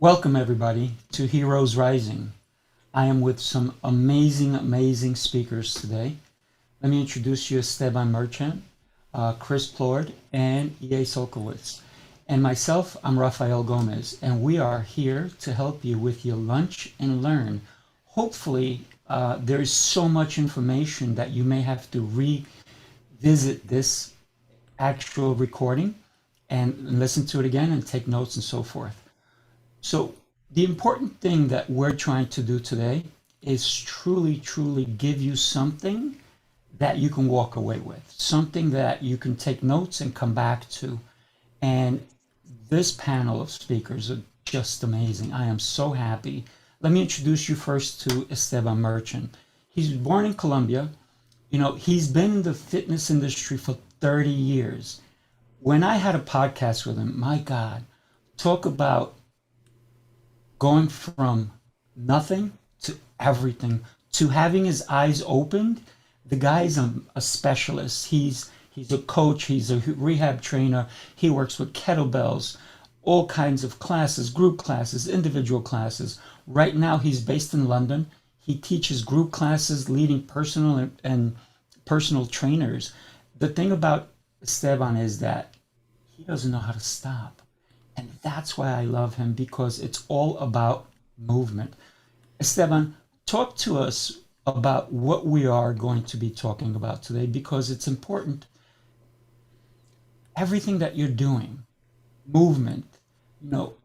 Welcome, everybody, to Heroes Rising. I am with some amazing speakers today. Let me introduce you Esteban Merchant, Chris Plourde, and E.A. Solkowitz. And myself, I'm Rappell Gomez, and we are here to help you with your lunch and learn. Hopefully, there is so much information that you may have to revisit this actual recording and listen to it again and take notes and so forth. So the important thing that we're trying to do today is truly give you something that you can walk away with, something that you can take notes and come back to. And this panel of speakers are just amazing. I am so happy. Let me introduce you first to Esteban Merchant. He's born in Colombia. You know, he's been in the fitness industry for 30 years. When I had a podcast with him, my God, talk about going from nothing to everything, to having his eyes opened. The guy's a specialist. He's a coach. He's a rehab trainer. He works with kettlebells, all kinds of classes, group classes, individual classes. Right now, he's based in London. He teaches group classes, leading personal and personal trainers. The thing about Esteban is that he doesn't know how to stop. And that's why I love him, because it's all about movement. Esteban, talk to us about what we are going to be talking about today, because it's important. Everything that you're doing, movement, you know,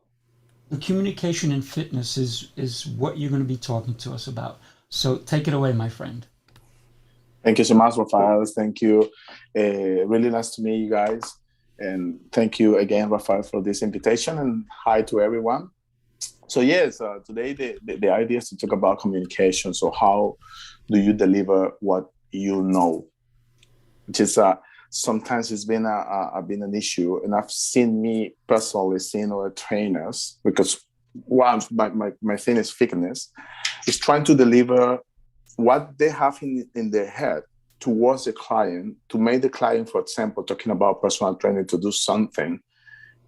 the communication in fitness is what you're going to be talking to us about. So take it away, my friend. Thank you so much, Rafael. Thank you. Really nice to meet you guys. And thank you again, Rafael, for this invitation, and hi to everyone. So yes, today the idea is to talk about communication. So how do you deliver what you know? Which is sometimes it's been an issue, and I've seen me personally seeing other trainers, because my thing is fitness, is trying to deliver what they have in their head towards the client, to make the client, for example, talking about personal training, to do something,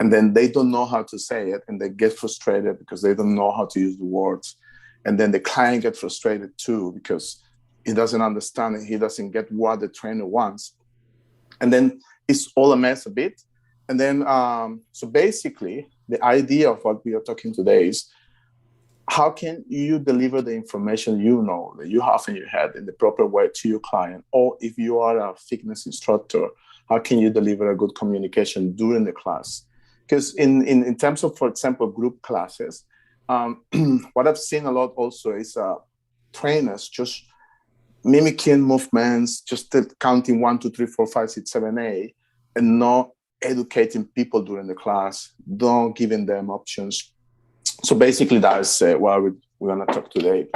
and then they don't know how to say it, and they get frustrated because they don't know how to use the words. And then the client gets frustrated too, because he doesn't understand it, he doesn't get what the trainer wants. And then it's all a mess a bit. And then, so basically, the idea of what we are talking today is, how can you deliver the information you know, that you have in your head, in the proper way to your client? Or if you are a fitness instructor, how can you deliver a good communication during the class? Because in terms of, for example, group classes, what I've seen a lot also is trainers just mimicking movements, just counting 1, 2, 3, 4, 5, 6, 7, 8, and not educating people during the class, not giving them options. So basically, that's what we're going to talk today.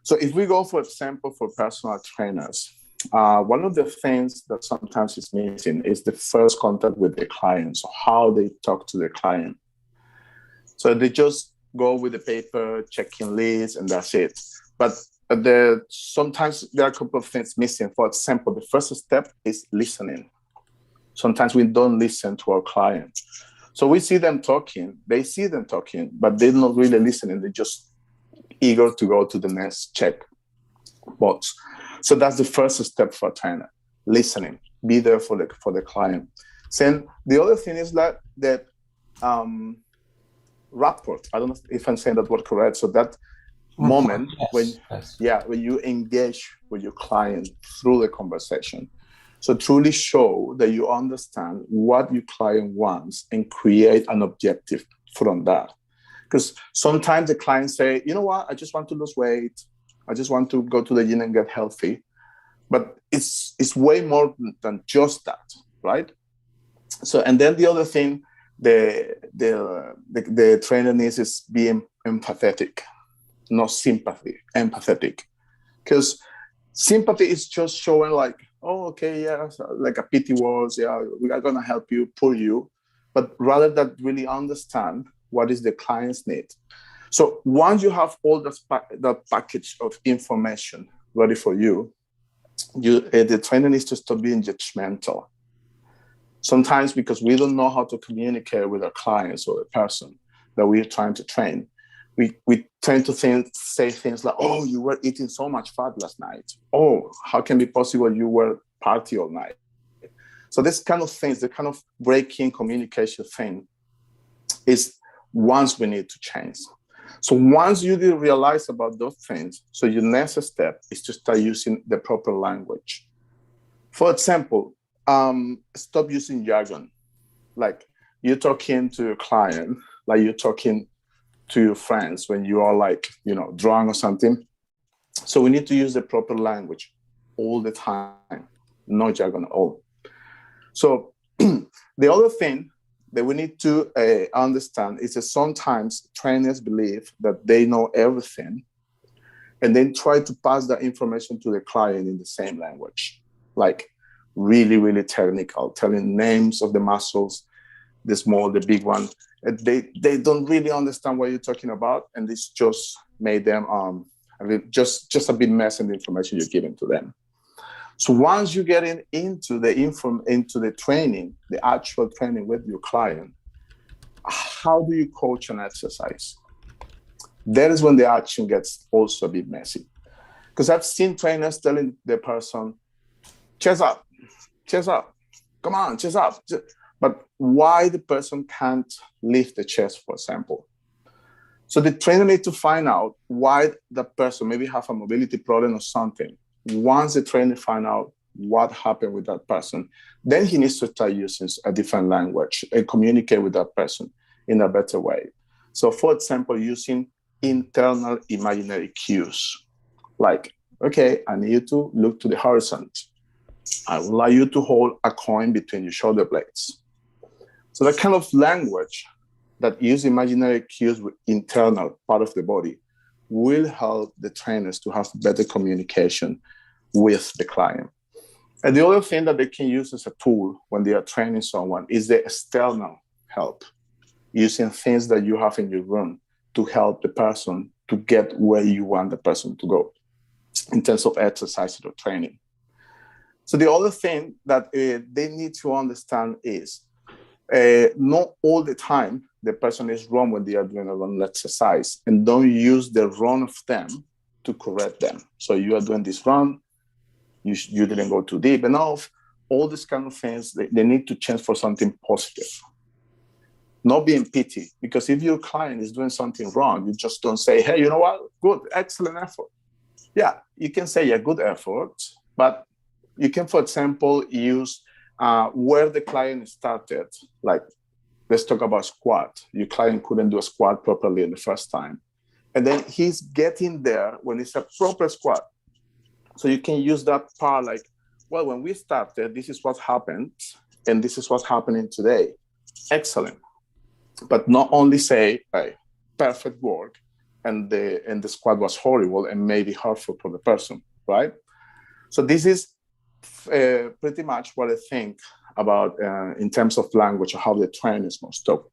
So if we go, for example, for personal trainers, one of the things that sometimes is missing is the first contact with the client, so how they talk to the client. So they just go with the paper, checking lists, and that's it. But sometimes there are a couple of things missing. For example, the first step is listening. Sometimes we don't listen to our client. So we see them talking, they see them talking, but they're not really listening. They're just eager to go to the next check box. So that's the first step for a trainer, listening, be there for the client. Then the other thing is that rapport. I don't know if I'm saying that word correct. So that moment when you engage with your client through the conversation. So truly show that you understand what your client wants and create an objective from that. Because sometimes the clients say, you know what, I just want to lose weight. I just want to go to the gym and get healthy. But it's way more than just that, right? So, and then the other thing the trainer needs is being empathetic, not sympathy, empathetic. Because sympathy is just showing like, oh, okay, yeah, like a pity words, yeah, we are going to help you, pull you, but rather than really understand what is the client's need. So once you have all the package of information ready for you, the trainer needs to stop being judgmental. Sometimes because we don't know how to communicate with our clients or the person that we're trying to train, we tend to say things like, oh, you were eating so much fat last night. Oh, how can it be possible you were party all night? So this kind of things, the kind of breaking communication thing is once we need to change. So once you do realize about those things, so your next step is to start using the proper language. For example, stop using jargon. Like you're talking to your client, like you're talking to your friends when you are like, drunk or something. So we need to use the proper language all the time, no jargon at all. So the other thing that we need to understand is that sometimes trainers believe that they know everything and then try to pass that information to the client in the same language, like really, really technical, telling names of the muscles, the small, the big one. They don't really understand what you're talking about, and this just made them just a bit mess in the information you're giving to them. So once you get into the training, the actual training with your client, how do you coach an exercise? That is when the action gets also a bit messy. Because I've seen trainers telling the person, chest up, come on, chest up. But why the person can't lift the chest, for example? So the trainer needs to find out why the person maybe have a mobility problem or something. Once the trainer find out what happened with that person, then he needs to start using a different language and communicate with that person in a better way. So for example, using internal imaginary cues, like, okay, I need you to look to the horizon. I would like you to hold a coin between your shoulder blades. So that kind of language that use imaginary cues with internal part of the body will help the trainers to have better communication with the client. And the other thing that they can use as a tool when they are training someone is the external help, using things that you have in your room to help the person to get where you want the person to go in terms of exercise or training. So the other thing that they need to understand is not all the time the person is wrong when they are doing a run exercise, and don't use the wrong of them to correct them. So you are doing this run, you didn't go too deep enough, all these kind of things, they need to change for something positive. Not being pity, because if your client is doing something wrong, you just don't say, hey, you know what, good, excellent effort. Yeah, you can say a good effort, but you can, for example, use where the client started. Like, let's talk about squat. Your client couldn't do a squat properly in the first time. And then he's getting there when it's a proper squat. So you can use that part like, well, when we started, this is what happened, and this is what's happening today. Excellent. But not only say, hey, perfect work, and the squat was horrible and maybe hurtful for the person, right? So this is pretty much what I think about in terms of language, or how the trainers must talk,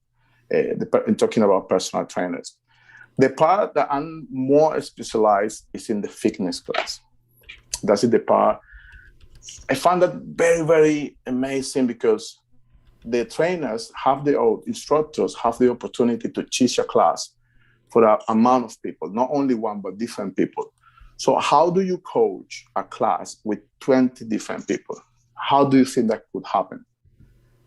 in talking about personal trainers. The part that I'm more specialized is in the fitness class. That's the part I found that very, very amazing, because the trainers have instructors have the opportunity to teach a class for an amount of people, not only one, but different people. So how do you coach a class with 20 different people? How do you think that could happen?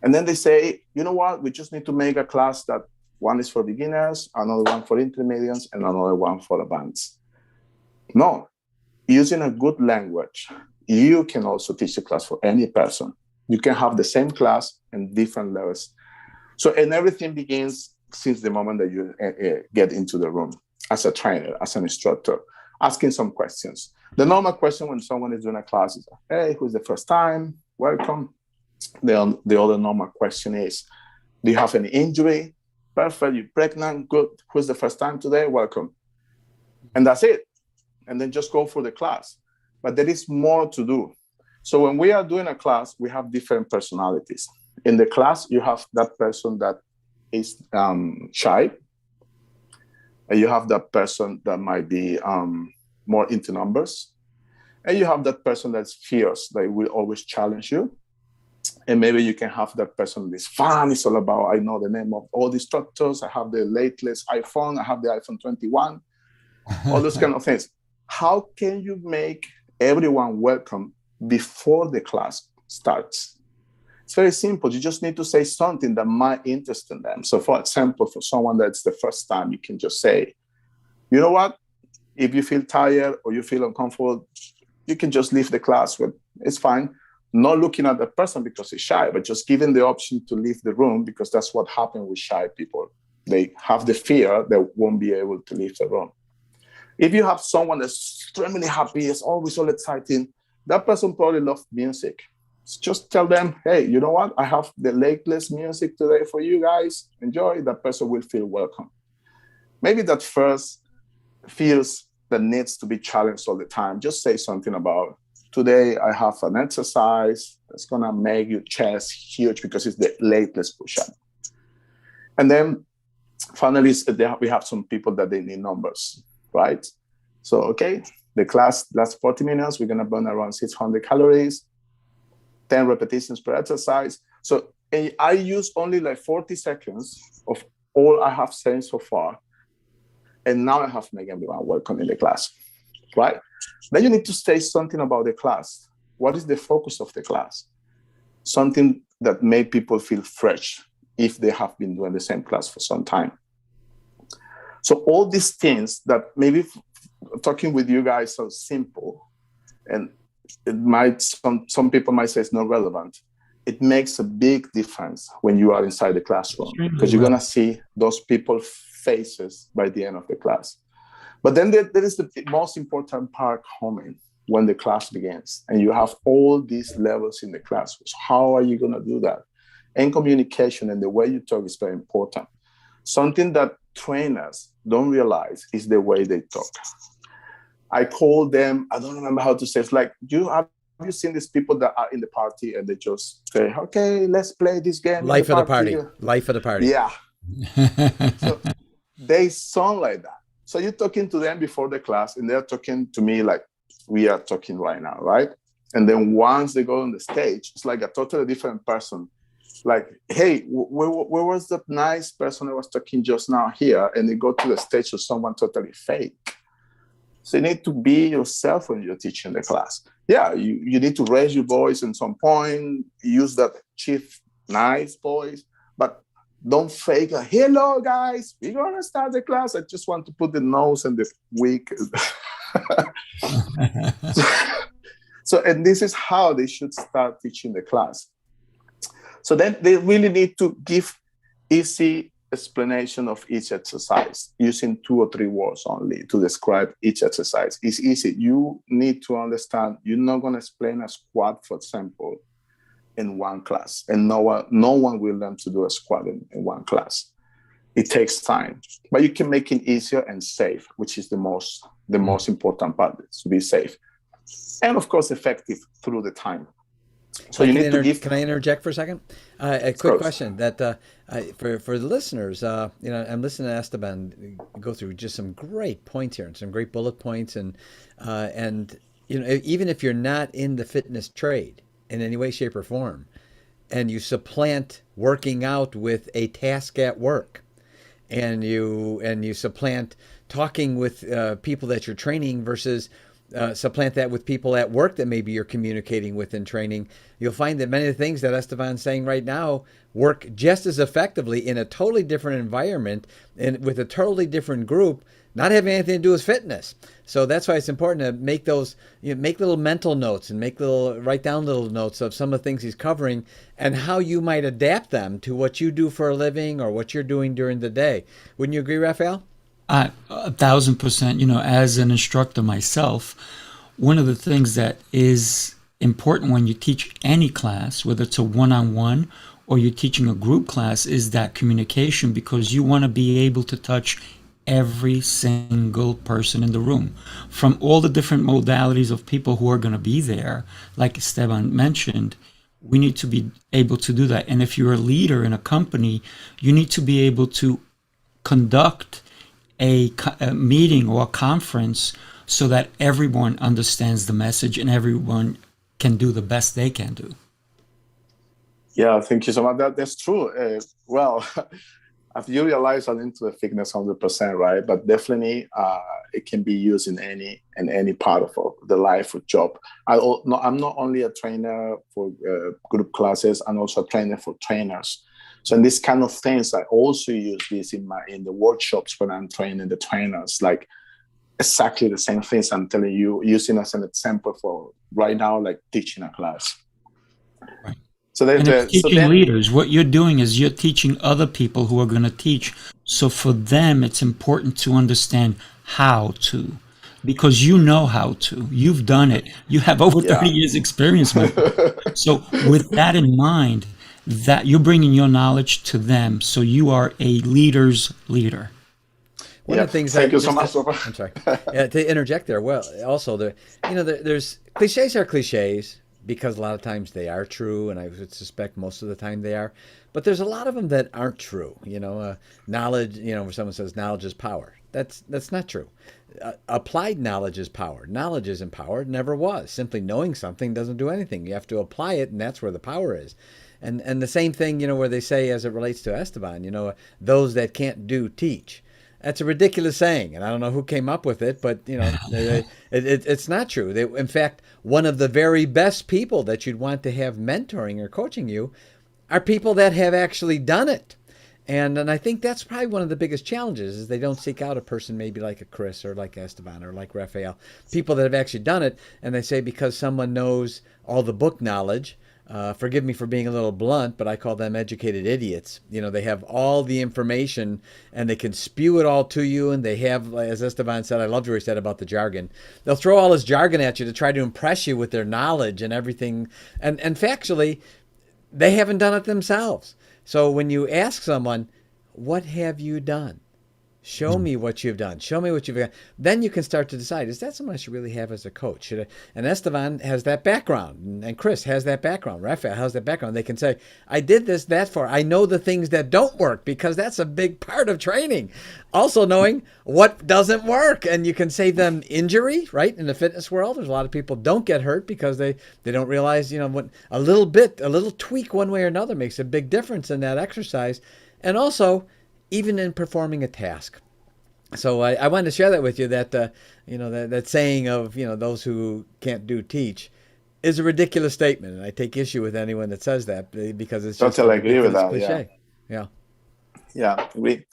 And then they say, you know what, we just need to make a class that one is for beginners, another one for intermediates, and another one for advanced. No, using a good language, you can also teach the class for any person. You can have the same class and different levels. So, and everything begins since the moment that you get into the room as a trainer, as an instructor, asking some questions. The normal question when someone is doing a class is, hey, who's the first time? Welcome. The other normal question is, do you have any injury? Perfect, you're pregnant, good. Who's the first time today? Welcome. And that's it. And then just go for the class. But there is more to do. So when we are doing a class, we have different personalities. In the class, you have that person that is shy. And you have that person that might be more into numbers. And you have that person that's fierce, that will always challenge you. And maybe you can have that person this fun. It's all about, I know the name of all the instructors. I have the latest iPhone. I have the iPhone 21, all those kind of things. How can you make everyone welcome before the class starts? It's very simple. You just need to say something that might interest them. So for example, for someone that's the first time, you can just say, you know what? If you feel tired or you feel uncomfortable, you can just leave the class. It's fine. Not looking at the person because he's shy, but just giving the option to leave the room, because that's what happens with shy people. They have the fear they won't be able to leave the room. If you have someone that's extremely happy, it's always all exciting, that person probably loves music. Just tell them, hey, you know what? I have the latest music today for you guys. Enjoy. That person will feel welcome. Maybe that first feels that needs to be challenged all the time. Just say something about, today I have an exercise that's going to make your chest huge because it's the latest push-up. And then finally, we have some people that they need numbers, right? So, okay, the class lasts 40 minutes. We're going to burn around 600 calories, 10 repetitions per exercise. So I use only like 40 seconds of all I have said so far. And now I have to make everyone welcome in the class, right? Then you need to say something about the class. What is the focus of the class? Something that made people feel fresh if they have been doing the same class for some time. So all these things that maybe talking with you guys are simple, and it might, some people might say it's not relevant. It makes a big difference when you are inside the classroom, because you're going to see those people's faces by the end of the class. But then there is the most important part coming when the class begins, and you have all these levels in the class. How are you going to do that? And communication and the way you talk is very important. Something that trainers don't realize is the way they talk. I call them, I don't remember how to say, it's like, have you seen these people that are in the party and they just say, okay, let's play this game. Life of the party. Life of the party. Yeah. So they sound like that. So you're talking to them before the class, and they're talking to me like we are talking right now, right? And then once they go on the stage, it's like a totally different person. Like, hey, where was that nice person I was talking just now here? And they go to the stage to someone totally fake. So you need to be yourself when you're teaching the class. Yeah, you need to raise your voice at some point, use that chief nice voice, but don't fake a, hello guys, we're gonna start the class. I just want to put the nose and the wig. So, and this is how they should start teaching the class. So then they really need to give easy explanation of each exercise using 2 or 3 words only to describe each exercise. It's easy. You need to understand, you're not going to explain a squat, for example, in one class. And no one will learn to do a squat in one class. It takes time. But you can make it easier and safe, which is the most important part, to be safe. And of course, effective through the time. So you need to give. Can I interject for a second? A quick question that for the listeners, I'm listening to Esteban go through just some great points here and some great bullet points, and even if you're not in the fitness trade in any way, shape, or form, and you supplant working out with a task at work, and you supplant talking with people that you're training versus supplant that with people at work that maybe you're communicating with in training, you'll find that many of the things that Esteban's saying right now work just as effectively in a totally different environment and with a totally different group, not having anything to do with fitness. So that's why it's important to make those, make little mental notes and write down little notes of some of the things he's covering and how you might adapt them to what you do for a living or what you're doing during the day. Wouldn't you agree, Rappell? 1,000%. As an instructor myself, one of the things that is important when you teach any class, whether it's a one-on-one or you're teaching a group class, is that communication, because you want to be able to touch every single person in the room from all the different modalities of people who are going to be there. Like Esteban mentioned, we need to be able to do that. And if you're a leader in a company, you need to be able to conduct a meeting or a conference so that everyone understands the message and everyone can do the best they can do. Yeah, thank you so much. That's true. Well, as you realize, I'm into the fitness 100%, right? But definitely, it can be used in any part of the life or job. I'm not only a trainer for group classes, I'm also a trainer for trainers. So in this kind of things, I also use this in the workshops when I'm training the trainers, like exactly the same things I'm telling you, using as an example for right now, like teaching a class. Right. So And it's so teaching then, leaders. What you're doing is you're teaching other people who are going to teach. So for them, it's important to understand how to, because you know how to. You've done it. You have over 30 yeah. years experience, my friend. So with that in mind, that you're bringing your knowledge to them. So you are a leader's leader. One of Yeah, the things thank you so much. I'm sorry, to interject there. Well, also there's cliches are cliches because a lot of times they are true, and I would suspect most of the time they are. But there's a lot of them that aren't true. Knowledge. Where someone says knowledge is power. That's not true. Applied knowledge is power. Knowledge isn't power. It never was. Simply knowing something doesn't do anything. You have to apply it, and that's where the power is. And the same thing, where they say as it relates to Esteban, those that can't do teach. That's a ridiculous saying, and I don't know who came up with it, but it's not true. In fact, one of the very best people that you'd want to have mentoring or coaching you are people that have actually done it. And I think that's probably one of the biggest challenges is they don't seek out a person maybe like a Chris or like Esteban or like Rappell, people that have actually done it, and they say because someone knows all the book knowledge. Forgive me for being a little blunt, but I call them educated idiots. They have all the information and they can spew it all to you. And they have, as Esteban said, I loved what he said about the jargon. They'll throw all this jargon at you to try to impress you with their knowledge and everything. And factually, they haven't done it themselves. So when you ask someone, what have you done? Show me what you've done. Show me what you've done. Then you can start to decide, is that someone I should really have as a coach? Should I? And Esteban has that background, and Chris has that background. Raphael has that background. They can say, I did this, that for. I know the things that don't work because that's a big part of training. Also knowing what doesn't work. And you can save them injury, right? In the fitness world, there's a lot of people don't get hurt because they don't realize, what a little tweak one way or another makes a big difference in that exercise. And also, even in performing a task. So I wanted to share that with you that, that saying of, those who can't do teach is a ridiculous statement. And I take issue with anyone that says that because it's just Totally a agree with ridiculous that. cliche. Yeah. Yeah, agree.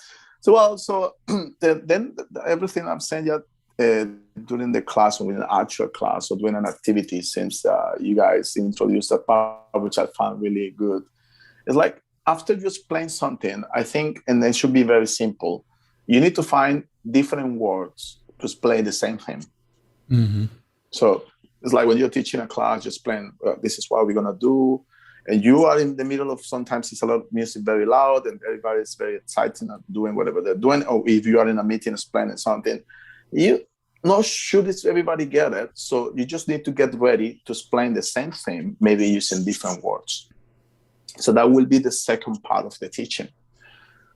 So then everything I'm saying during the class or in an actual class or doing an activity, since you guys introduced that part, which I found really good, it's like, after you explain something, I think, and it should be very simple, you need to find different words to explain the same thing. Mm-hmm. So it's like when you're teaching a class, you explain, this is what we're going to do. And you are in the middle of, sometimes it's a lot of music very loud and everybody's very excited and doing whatever they're doing. Or if you are in a meeting explaining something, you not sure that everybody get it. So you just need to get ready to explain the same thing, maybe using different words. So that will be the second part of the teaching.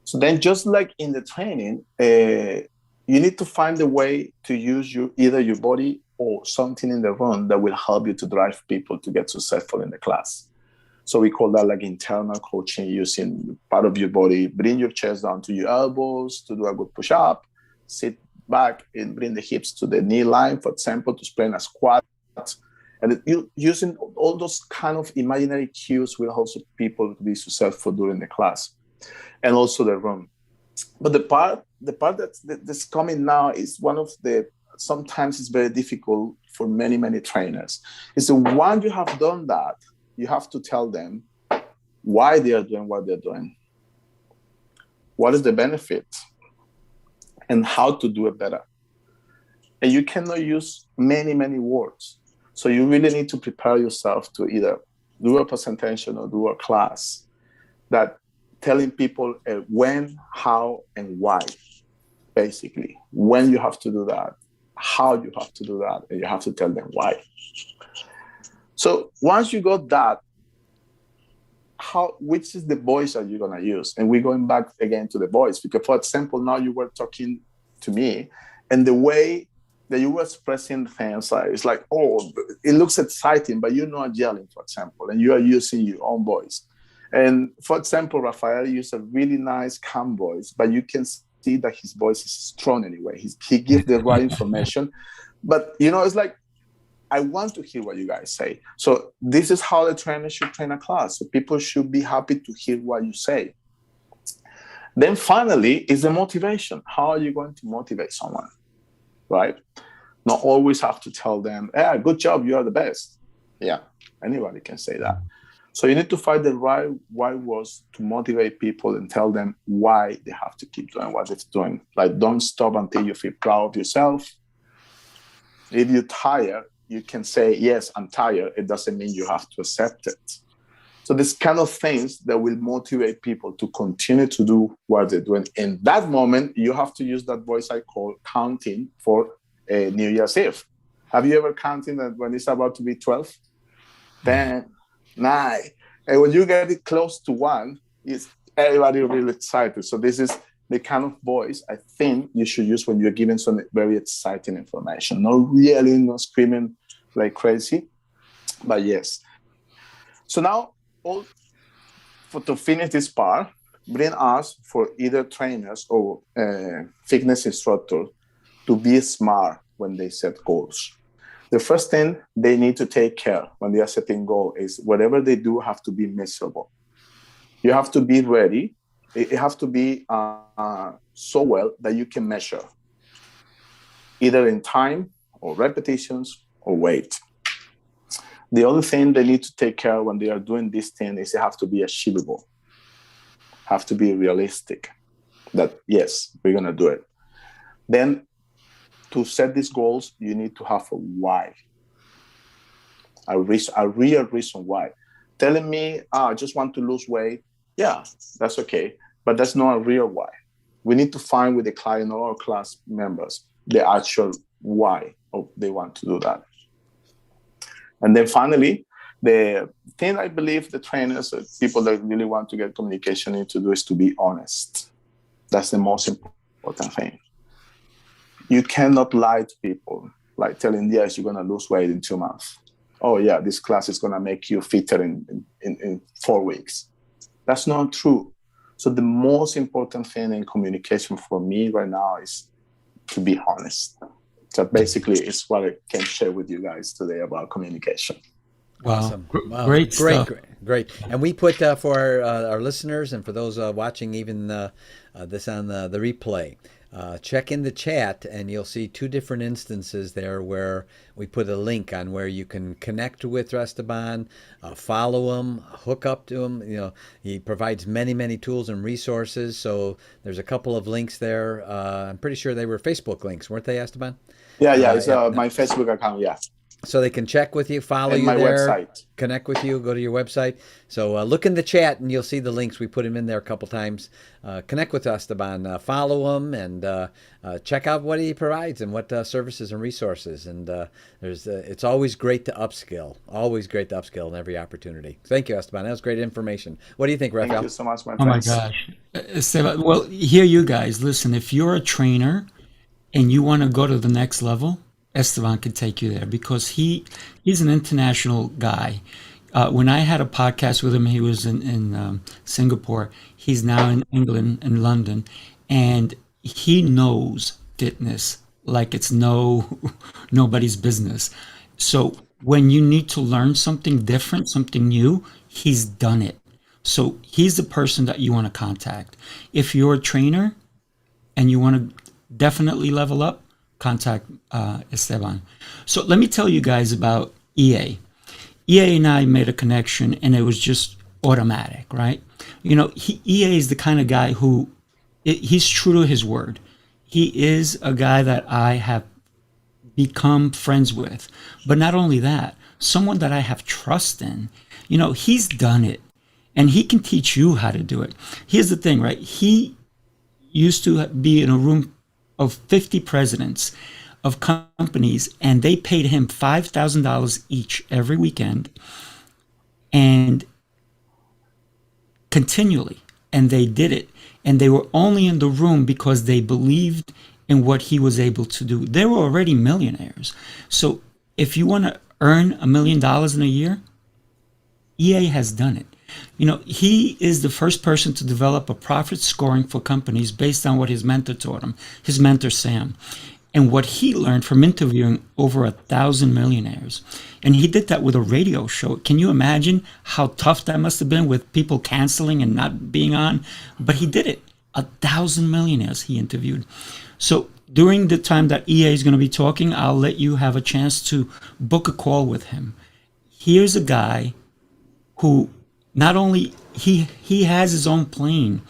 So then just like in the training, you need to find a way to use either your body or something in the room that will help you to drive people to get successful in the class. So we call that like internal coaching, using part of your body. Bring your chest down to your elbows to do a good push-up. Sit back and bring the hips to the knee line, for example, to explain a squat. And using all those kind of imaginary cues will help people to be successful during the class, and also the room. But the part that's coming now is one of the, sometimes it's very difficult for many trainers. Is the one you have done that, you have to tell them why they are doing what they're doing, what is the benefit, and how to do it better. And you cannot use many words. So you really need to prepare yourself to either do a presentation or do a class that telling people when, how, and why, basically. When you have to do that, how you have to do that, and you have to tell them why. So once you got that, which is the voice that you're going to use? And we're going back again to the voice, because, for example, now you were talking to me, and the way that you were expressing things, it's like, oh, it looks exciting, but you're not yelling, for example, and you are using your own voice. And for example, Rappell used a really nice calm voice, but you can see that his voice is strong anyway. He gives the right information. But, it's like, I want to hear what you guys say. So this is how the trainer should train a class. So people should be happy to hear what you say. Then finally is the motivation. How are you going to motivate someone, right? Not always have to tell them, yeah, good job, you are the best. Yeah, anybody can say that. So you need to find the right words to motivate people and tell them why they have to keep doing what they're doing. Like, don't stop until you feel proud of yourself. If you're tired, you can say, yes, I'm tired. It doesn't mean you have to accept it. So this kind of things that will motivate people to continue to do what they're doing. In that moment, you have to use that voice I call counting for New Year's Eve. Have you ever counted that when it's about to be 12? 10, 9. And when you get it close to 1, it's everybody really excited. So this is the kind of voice I think you should use when you're giving some very exciting information. Not screaming like crazy, but yes. So now, to finish this part, bring us for either trainers or fitness instructors to be smart when they set goals. The first thing they need to take care when they are setting goals is whatever they do have to be measurable. You have to be ready. It has to be so well that you can measure, either in time or repetitions or weight. The other thing they need to take care of when they are doing this thing is they have to be achievable, have to be realistic, that yes, we're going to do it. Then to set these goals, you need to have a why, a real reason why. Telling me, I just want to lose weight, yeah, that's okay, but that's not a real why. We need to find with the client or our class members the actual why they want to do that. And then finally, the thing I believe the trainers, people that really want to get communication need to do is to be honest. That's the most important thing. You cannot lie to people, like telling, yes, you're going to lose weight in 2 months. Oh, yeah, this class is going to make you fitter in 4 weeks. That's not true. So the most important thing in communication for me right now is to be honest. So basically, it's what I can share with you guys today about communication. Wow. Awesome. Wow. Great stuff. Great. And we put for our listeners and for those watching even this on the replay, check in the chat and you'll see 2 different instances there where we put a link on where you can connect with Esteban, follow him, hook up to him. He provides many, many tools and resources. So there's a couple of links there. I'm pretty sure they were Facebook links, weren't they, Esteban? Yeah, it's my Facebook account, yeah. So they can check with you, follow you my there, website. Connect with you, go to your website. So look in the chat and you'll see the links. We put them in there a couple times. Connect with Esteban, follow him, and check out what he provides and what services and resources. And it's always great to upskill. Always great to upskill in every opportunity. Thank you, Esteban. That was great information. What do you think, Rappell? Thank you so much, my Oh friends. my gosh. Esteban, well, here you guys, listen, if you're a trainer and you want to go to the next level, Esteban can take you there because he's an international guy. When I had a podcast with him, he was in Singapore. He's now in England, in London, and he knows fitness like it's nobody's business. So when you need to learn something different, something new, he's done it. So he's the person that you want to contact. If you're a trainer and you want to definitely level up, contact Esteban. So let me tell you guys about EA. EA and I made a connection and it was just automatic, right? EA is the kind of guy who, he's true to his word. He is a guy that I have become friends with. But not only that, someone that I have trust in. He's done it and he can teach you how to do it. Here's the thing, right? He used to be in a room of 50 presidents of companies, and they paid him $5,000 each every weekend and continually. And they did it. And they were only in the room because they believed in what he was able to do. They were already millionaires. So if you want to earn $1 million in a year, EA has done it. You know, he is the first person to develop a profit scoring for companies based on what his mentor taught him, his mentor Sam, and what he learned from interviewing over 1,000 millionaires. And he did that with a radio show. Can you imagine how tough that must have been with people canceling and not being on? But he did it. 1,000 millionaires he interviewed. So during the time that EA is going to be talking, I'll let you have a chance to book a call with him. Here's a guy who not only he has his own plane.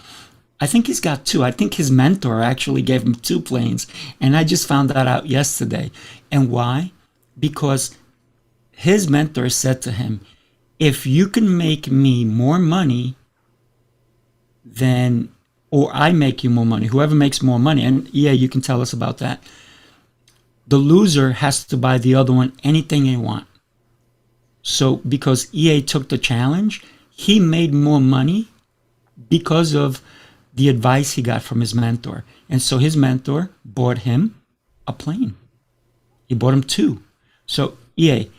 I think he's got two. I think his mentor actually gave him two planes, and I just found that out yesterday. And why? Because his mentor said to him, if you can make me more money than, or I make you more money, whoever makes more money, and yeah, you can tell us about that, the loser has to buy the other one anything they want. So because EA took the challenge, he made more money because of the advice he got from his mentor. And so his mentor bought him a plane. He bought him two. So EA,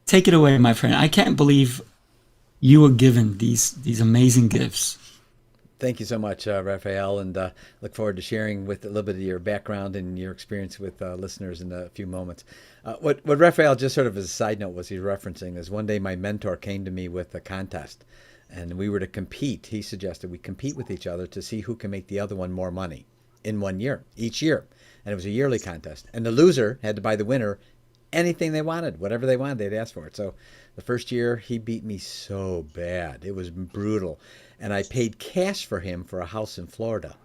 take it away, my friend. I can't believe you were given these amazing gifts. Thank you so much, Rappell, and look forward to sharing with a little bit of your background and your experience with listeners in a few moments. What Rappell, just sort of as a side note, was he referencing is one day my mentor came to me with a contest, and we were to compete. He suggested we compete with each other to see who can make the other one more money in 1 year, each year. And it was a yearly contest. And the loser had to buy the winner anything they wanted, whatever they wanted, they'd ask for it. So the first year, he beat me so bad. It was brutal. And I paid cash for him for a house in Florida.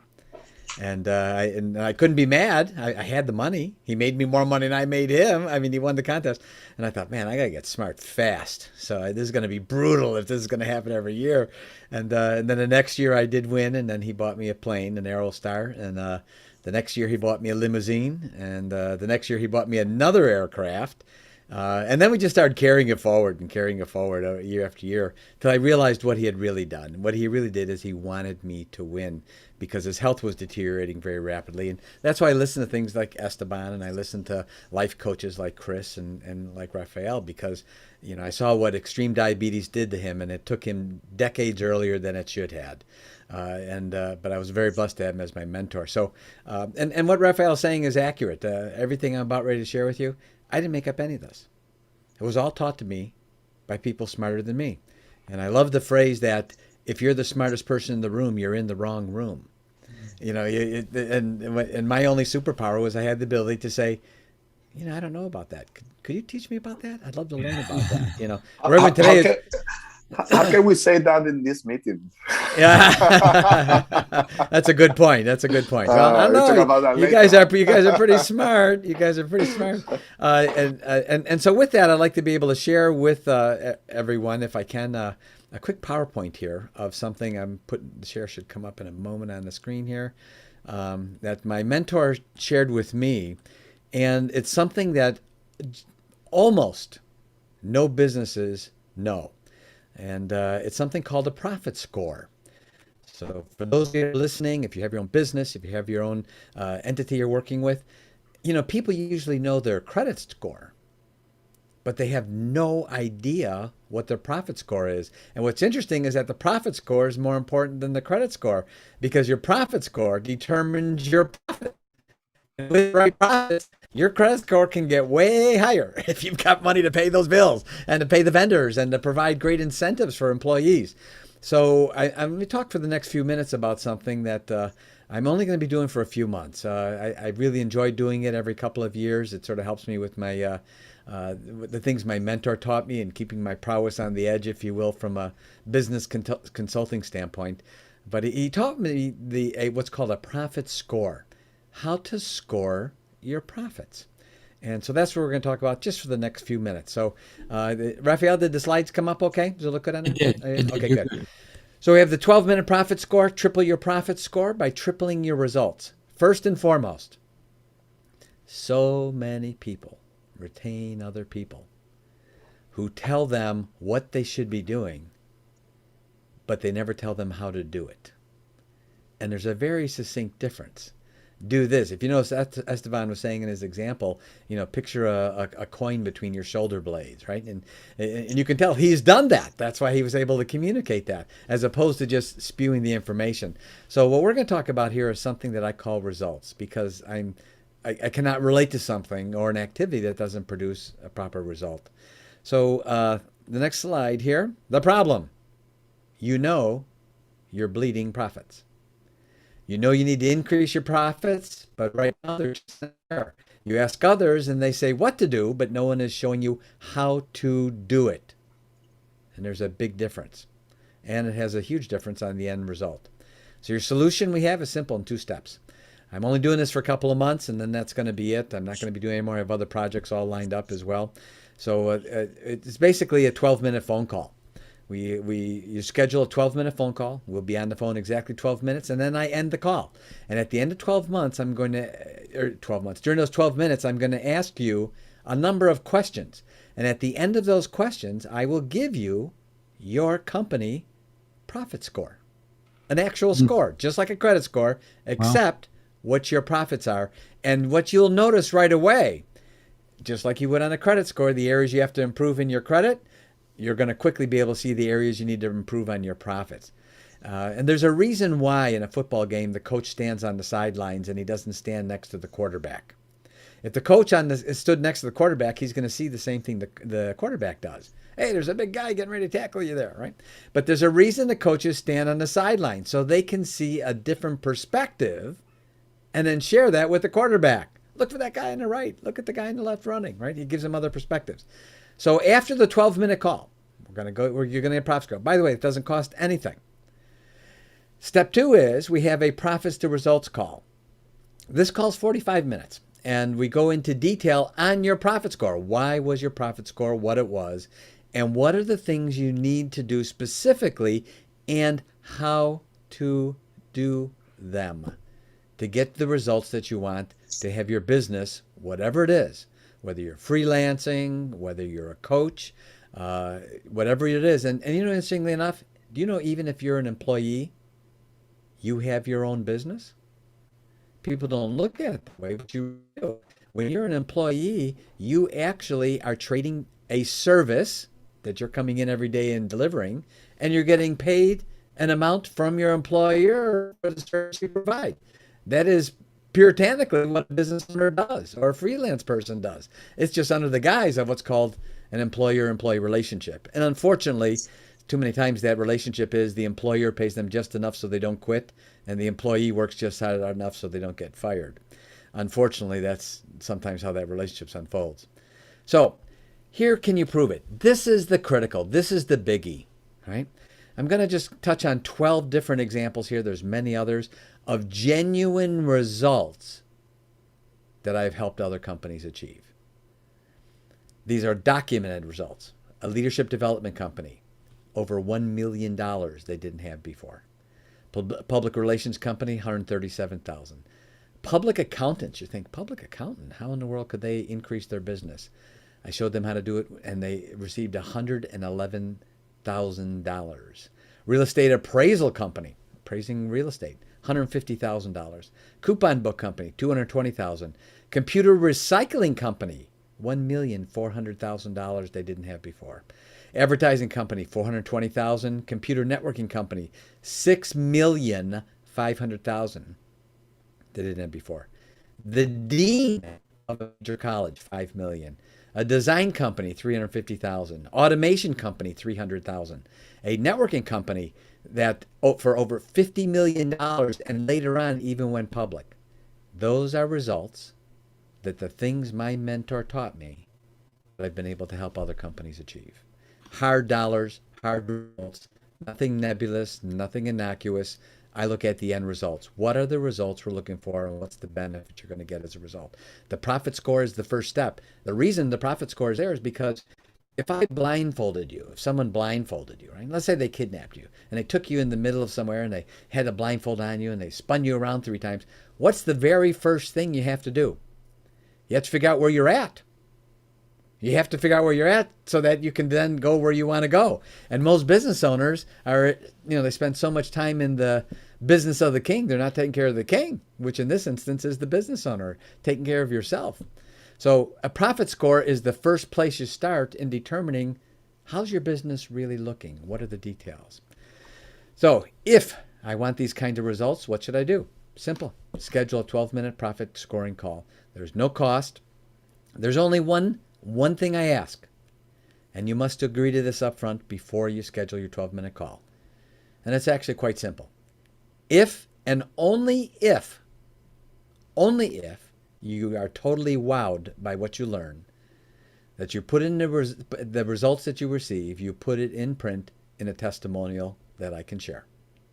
And I couldn't be mad. I had the money. He made me more money than I made him. I mean, he won the contest. And I thought, man, I got to get smart fast. So this is going to be brutal if this is going to happen every year. And then the next year I did win. And then he bought me a plane, an Aerostar. And the next year he bought me a limousine. And the next year he bought me another aircraft. And then we just started carrying it forward year after year till I realized what he had really done. What he really did is he wanted me to win because his health was deteriorating very rapidly. And that's why I listen to things like Esteban, and I listen to life coaches like Chris and like Rappell, because, you know, I saw what extreme diabetes did to him, and it took him decades earlier than it should had. But I was very blessed to have him as my mentor. So, and what Rappell is saying is accurate. Everything I'm about ready to share with you, I didn't make up any of this. It was all taught to me by people smarter than me. And I love the phrase that if you're the smartest person in the room, you're in the wrong room. You know, and my only superpower was I had the ability to say, you know, I don't know about that. Could you teach me about that? I'd love to learn about that. You know, Raymond, today how can we say that in this meeting? Yeah, that's a good point. That's a good point. Well, I don't know. You guys are pretty smart. You guys are pretty smart. And so with that, I'd like to be able to share with everyone, if I can, a quick PowerPoint here of something I'm putting. The share should come up in a moment on the screen here. That my mentor shared with me, and it's something that almost no businesses know. And it's something called a profit score. So for those of you listening, if you have your own business, if you have your own entity you're working with, you know, people usually know their credit score, but they have no idea what their profit score is. And what's interesting is that the profit score is more important than the credit score, because your profit score determines your profit. With the right profits, your credit score can get way higher if you've got money to pay those bills and to pay the vendors and to provide great incentives for employees. So I'm going to talk for the next few minutes about something that I'm only going to be doing for a few months. I really enjoy doing it every couple of years. It sort of helps me with my the things my mentor taught me and keeping my prowess on the edge, if you will, from a business consulting standpoint. But he taught me what's called a profit score. How to score your profits. And so that's what we're going to talk about just for the next few minutes. So, Rappell, did the slides come up okay? Does it look good on there? It did. Okay, good. So we have the 12-minute profit score. Triple your profit score by tripling your results. First and foremost, so many people retain other people who tell them what they should be doing, but they never tell them how to do it. And there's a very succinct difference. do this. If you notice, Esteban was saying in his example, picture a coin between your shoulder blades, right? And you can tell he's done that. That's why he was able to communicate that, as opposed to just spewing the information. So what we're going to talk about here is something that I call results, because I cannot relate to something or an activity that doesn't produce a proper result. So the next slide here, the problem. You're bleeding profits. You need to increase your profits, but right now they're just there. You ask others and they say what to do, but no one is showing you how to do it. And there's a big difference. And it has a huge difference on the end result. So your solution we have is simple in 2 steps. I'm only doing this for a couple of months, and then that's going to be it. I'm not going to be doing any more. I have other projects all lined up as well. So it's basically a 12-minute phone call. You schedule a 12-minute phone call. We'll be on the phone exactly 12 minutes, and then I end the call. And at the end of 12 months, during those 12 minutes, I'm going to ask you a number of questions. And at the end of those questions, I will give you your company profit score, an actual score, just like a credit score, except what your profits are. And what you'll notice right away, just like you would on a credit score, the areas you have to improve in your credit, you're going to quickly be able to see the areas you need to improve on your profits. And there's a reason why in a football game the coach stands on the sidelines and he doesn't stand next to the quarterback. If the coach stood next to the quarterback, he's going to see the same thing the quarterback does. Hey, there's a big guy getting ready to tackle you there, right? But there's a reason the coaches stand on the sideline, so they can see a different perspective and then share that with the quarterback. Look for that guy on the right. Look at the guy on the left running, right? He gives them other perspectives. So after the 12-minute call, you're going to get a profit score. By the way, it doesn't cost anything. Step 2 is we have a profits to results call. This call's 45 minutes, and we go into detail on your profit score. Why was your profit score what it was, and what are the things you need to do specifically, and how to do them to get the results that you want to have your business, whatever it is, whether you're freelancing, whether you're a coach, whatever it is. And interestingly enough, do you know even if you're an employee, you have your own business? People don't look at it that way, but you do. When you're an employee, you actually are trading a service that you're coming in every day and delivering, and you're getting paid an amount from your employer for the service you provide. That is puritanically what a business owner does or a freelance person does. It's just under the guise of what's called an employer-employee relationship. And unfortunately, too many times that relationship is the employer pays them just enough so they don't quit, and the employee works just hard enough so they don't get fired. Unfortunately, that's sometimes how that relationship unfolds. So here, can you prove it? This is the critical. This is the biggie, right? I'm going to just touch on 12 different examples here. There's many others of genuine results that I've helped other companies achieve. These are documented results. A leadership development company, over $1 million they didn't have before. Public relations company, $137,000. Public accountants, you think, public accountant, how in the world could they increase their business? I showed them how to do it, and they received $111,000. Real estate appraisal company, appraising real estate, $150,000. Coupon book company, $220,000. Computer recycling company, $1,400,000 they didn't have before. Advertising company, $420,000. Computer networking company, $6,500,000 they didn't have before. The dean of a major college, $5 million. A design company, $350,000. Automation company, $300,000. A networking company that for over $50 million and later on even went public. Those are results that the things my mentor taught me that I've been able to help other companies achieve. Hard dollars, hard results, nothing nebulous, nothing innocuous. I look at the end results. What are the results we're looking for, and what's the benefit you're going to get as a result? The profit score is the first step. The reason the profit score is there is because if I blindfolded you, if someone blindfolded you, right? Let's say they kidnapped you, and they took you in the middle of somewhere, and they had a blindfold on you, and they spun you around 3 times. What's the very first thing you have to do? You have to figure out where you're at. You have to figure out where you're at so that you can then go where you want to go. And most business owners are, they spend so much time in the business of the king, they're not taking care of the king, which in this instance is the business owner, taking care of yourself. So a profit score is the first place you start in determining how's your business really looking? What are the details? So if I want these kinds of results, what should I do? Simple. Schedule a 12-minute profit scoring call. There's no cost. There's only one thing I ask, and you must agree to this up front before you schedule your 12-minute call. And it's actually quite simple. If and only if you are totally wowed by what you learn, that you put in the results that you receive, you put it in print in a testimonial that I can share.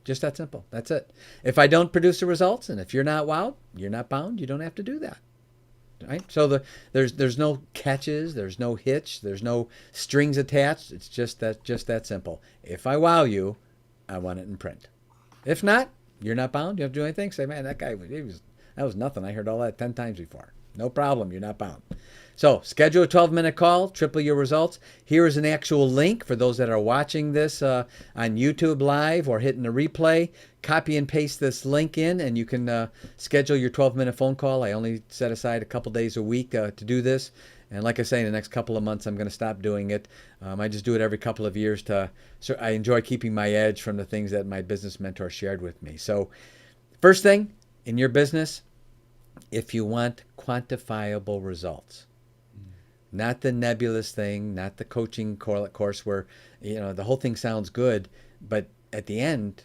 Just that simple. That's it. If I don't produce the results, and if you're not wowed, you're not bound. You don't have to do that. Right? So there's no catches, there's no hitch, there's no strings attached. It's just that simple. If I wow you, I want it in print. If not, you're not bound. You don't have to do anything. Say, man, that was nothing. I heard all that 10 times before. No problem. You're not bound. So schedule a 12-minute call, triple your results. Here is an actual link for those that are watching this on YouTube Live or hitting the replay. Copy and paste this link in, and you can schedule your 12-minute phone call. I only set aside a couple days a week to do this. And like I say, in the next couple of months, I'm going to stop doing it. I just do it every couple of years. So I enjoy keeping my edge from the things that my business mentor shared with me. So first thing in your business, if you want quantifiable results, not the nebulous thing, not the coaching course where, the whole thing sounds good, but at the end,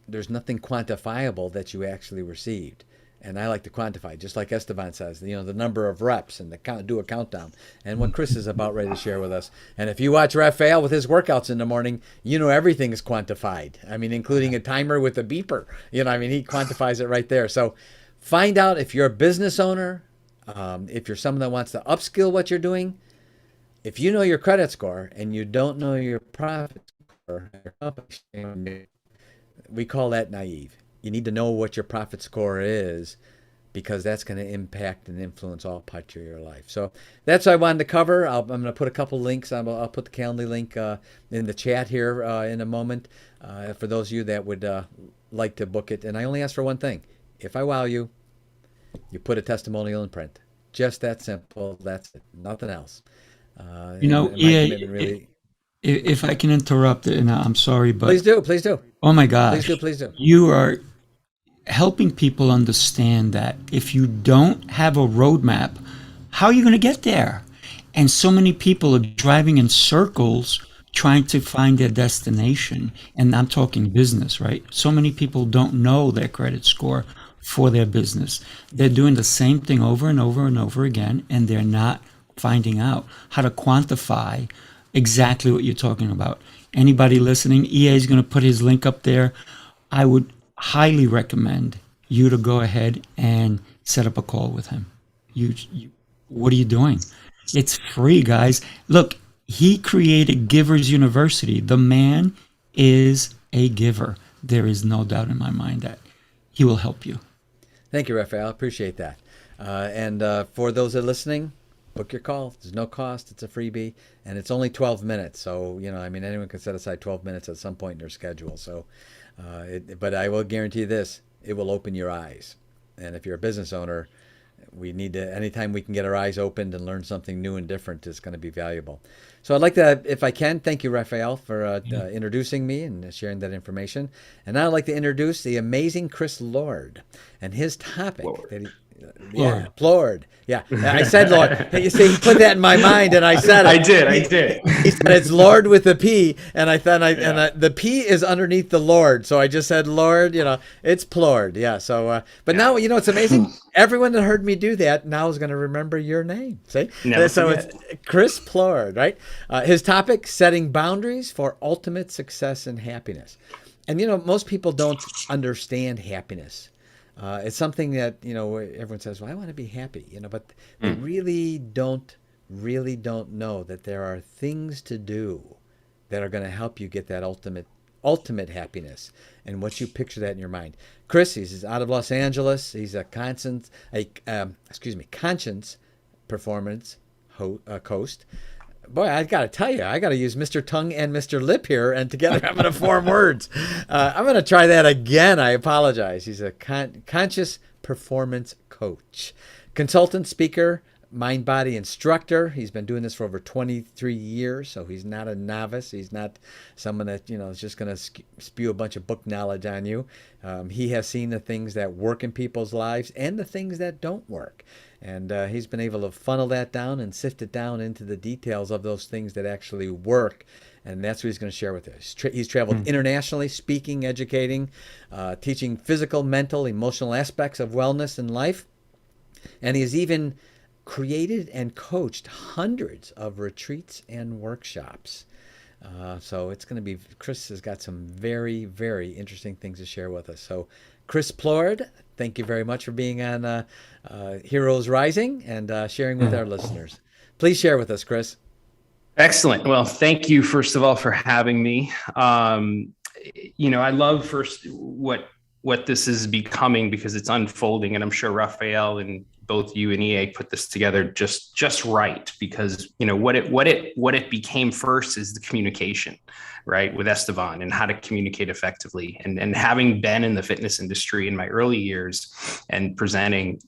there's nothing quantifiable that you actually received. And I like to quantify, just like Esteban says, the number of reps and do a countdown. And what Chris is about ready to share with us. And if you watch Rappell with his workouts in the morning, everything is quantified. I mean, including a timer with a beeper. He quantifies it right there. So find out if you're a business owner, if you're someone that wants to upskill what you're doing. If you know your credit score and you don't know your profit score, we call that naive. You need to know what your profit score is, because that's going to impact and influence all parts of your life. So that's what I wanted to cover. I'm going to put a couple links. I'll put the Calendly link in the chat here in a moment for those of you that would like to book it. And I only ask for one thing. If I wow you, you put a testimonial in print. Just that simple. That's it. Nothing else. If I can interrupt, and I'm sorry, but please do. Oh my gosh, Please do. You are helping people understand that if you don't have a roadmap, how are you going to get there? And so many people are driving in circles trying to find their destination. And I'm talking business, right? So many people don't know their credit score for their business. They're doing the same thing over and over and over again, and they're not finding out how to quantify exactly what you're talking about. Anybody listening, EA is going to put his link up there. I would highly recommend you to go ahead and set up a call with him. What are you doing? It's free, guys. Look, he created Givers University. The man is a giver. There is no doubt in my mind that he will help you. Thank you, Rappell. I appreciate that. And for those that are listening, book your call. There's no cost. It's a freebie, and it's only 12 minutes. So, anyone can set aside 12 minutes at some point in their schedule. So, but I will guarantee you this, it will open your eyes. And if you're a business owner, we need to, anytime we can get our eyes opened and learn something new and different, is going to be valuable. So I'd like to, if I can, thank you, Rappell, for introducing me and sharing that information. And now I'd like to introduce the amazing Chris Plourde and his topic. Plourde. Yeah, I said Lord. You see, he put that in my mind, and I said it. I did. He said it's Lord with a P, and I thought, the P is underneath the Lord, so I just said Lord. It's Plourde. Yeah. So, but now it's amazing. Everyone that heard me do that now is going to remember your name. See, so it's Chris Plourde, right? His topic: setting boundaries for ultimate success and happiness. And most people don't understand happiness. It's something that, everyone says, well, I want to be happy, but they really don't know that there are things to do that are going to help you get that ultimate happiness. And once you picture that in your mind. Chris, he's out of Los Angeles. He's a conscience performance coach boy, I got to tell you, I got to use Mr. Tongue and Mr. Lip here, and together I'm going to form words. I'm going to try that again. I apologize. He's a conscious performance coach, consultant, speaker, mind body instructor. He's been doing this for over 23 years, so he's not a novice. He's not someone that is just going to spew a bunch of book knowledge on you. He has seen the things that work in people's lives and the things that don't work, and he's been able to funnel that down and sift it down into the details of those things that actually work. And that's what he's going to share with us. He's traveled internationally, speaking, educating, teaching physical, mental, emotional aspects of wellness and life. And he has even created and coached hundreds of retreats and workshops. So it's going to be, Chris has got some very, very interesting things to share with us. So Chris Plourde, thank you very much for being on Heroes Rising and sharing with our listeners. Please share with us, Chris. Excellent. Well, thank you, first of all, for having me. I love first what this is becoming, because it's unfolding, and I'm sure Rappell and both you and EA put this together just right, because what it became first is the communication, right, with Esteban, and how to communicate effectively, and having been in the fitness industry in my early years and presenting,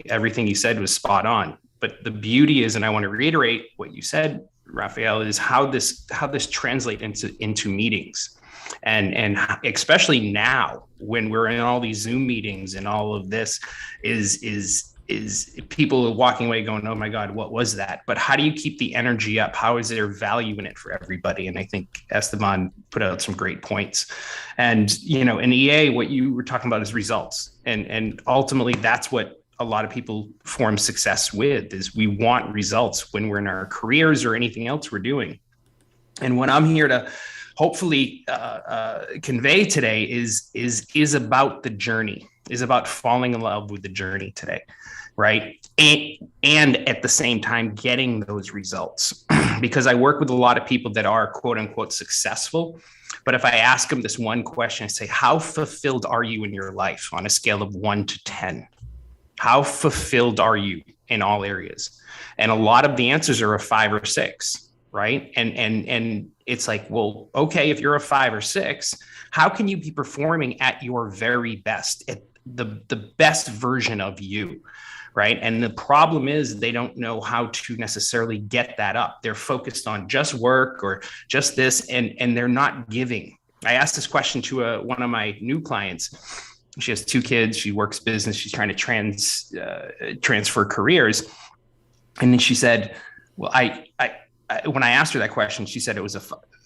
everything he said was spot on. But the beauty is, and I want to reiterate what you said, Rappell, is how this translates into meetings. And especially now when we're in all these Zoom meetings and all of this is people walking away going, oh my God, what was that? But how do you keep the energy up? How is there value in it for everybody? And I think Esteban put out some great points. And, in EA, what you were talking about is results. And ultimately that's what a lot of people form success with, is we want results when we're in our careers or anything else we're doing. And what I'm here to hopefully convey today is about the journey, is about falling in love with the journey today, right? And at the same time, getting those results. Because I work with a lot of people that are quote unquote successful. But if I ask them this one question, I say, how fulfilled are you in your life on a scale of 1 to 10? How fulfilled are you in all areas? And a lot of the answers are a 5 or 6, right? And it's like, well, okay, if you're a 5 or 6, how can you be performing at your very best, at the best version of you, right? And the problem is they don't know how to necessarily get that up. They're focused on just work or just this, and they're not giving. I asked this question to one of my new clients. She has 2 kids. She works business. She's trying to transfer careers. And then she said, well, I when I asked her that question, she said it was a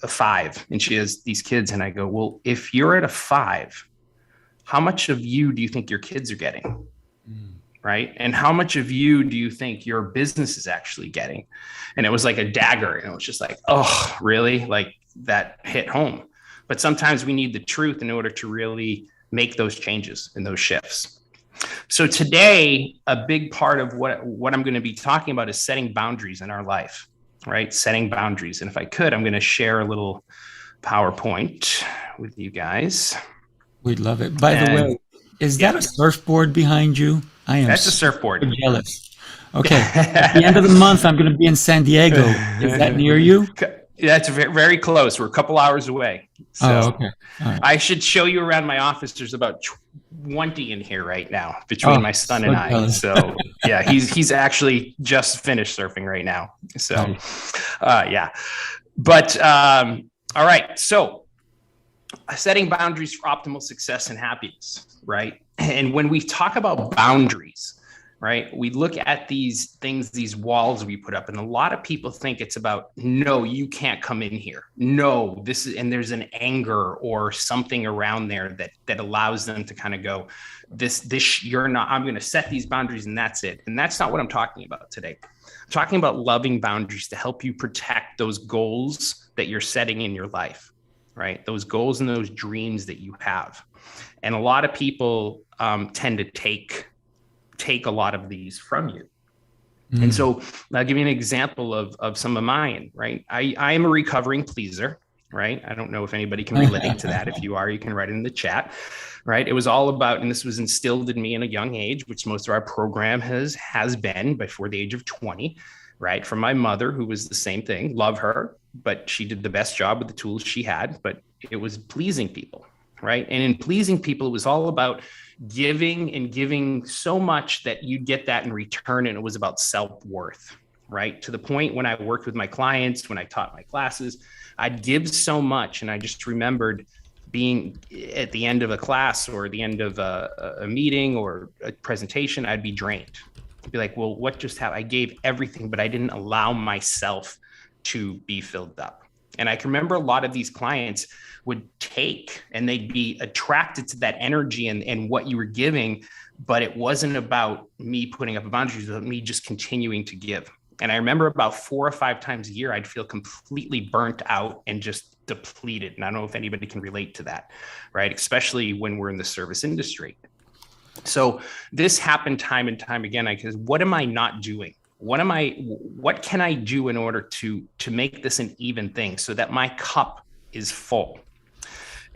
5, and she has these kids. And I go, well, if you're at a 5, how much of you do you think your kids are getting? Right? And how much of you do you think your business is actually getting? And it was like a dagger. And it was just like, oh, really? Like that hit home. But sometimes we need the truth in order to really make those changes and those shifts. So today, a big part of what I'm going to be talking about is setting boundaries in our life, right? Setting boundaries. And if I could, I'm going to share a little PowerPoint with you guys. We'd love it. By the way, is that a surfboard behind you? I am. That's a surfboard. Jealous. Okay. At the end of the month, I'm going to be in San Diego. Is that near you? That's very close. We're a couple hours away. So okay. All right. I should show you around my office. There's about 20 in here right now between my son and I. Jealous. So yeah, he's actually just finished surfing right now. So yeah. But all right. So setting boundaries for optimal success and happiness, right? And when we talk about boundaries, right, we look at these things, these walls we put up, and a lot of people think it's about, no, you can't come in here. No, this is, and there's an anger or something around there that allows them to kind of go, this, you're not, I'm going to set these boundaries and that's it. And that's not what I'm talking about today. I'm talking about loving boundaries to help you protect those goals that you're setting in your life, right? Those goals and those dreams that you have. And a lot of people tend to take a lot of these from you. And so I'll give you an example of some of mine, right? I am a recovering pleaser, right? I don't know if anybody can relate to that. If you are, you can write it in the chat, right? It was all about, and this was instilled in me in a young age, which most of our program has been before the age of 20, right? From my mother, who was the same thing, love her, but she did the best job with the tools she had, but it was pleasing people, right? And in pleasing people, it was all about giving and giving so much that you'd get that in return. And it was about self-worth, right? To the point when I worked with my clients, when I taught my classes, I'd give so much. And I just remembered being at the end of a class or the end of a meeting or a presentation, I'd be drained. I'd be like, well, what just happened? I gave everything, but I didn't allow myself to be filled up. And I can remember a lot of these clients would take and they'd be attracted to that energy and what you were giving, but it wasn't about me putting up boundaries, it was me just continuing to give. And I remember about 4 or 5 times a year, I'd feel completely burnt out and just depleted. And I don't know if anybody can relate to that, right? Especially when we're in the service industry. So this happened time and time again. Because what am I not doing? What can I do in order to make this an even thing so that my cup is full?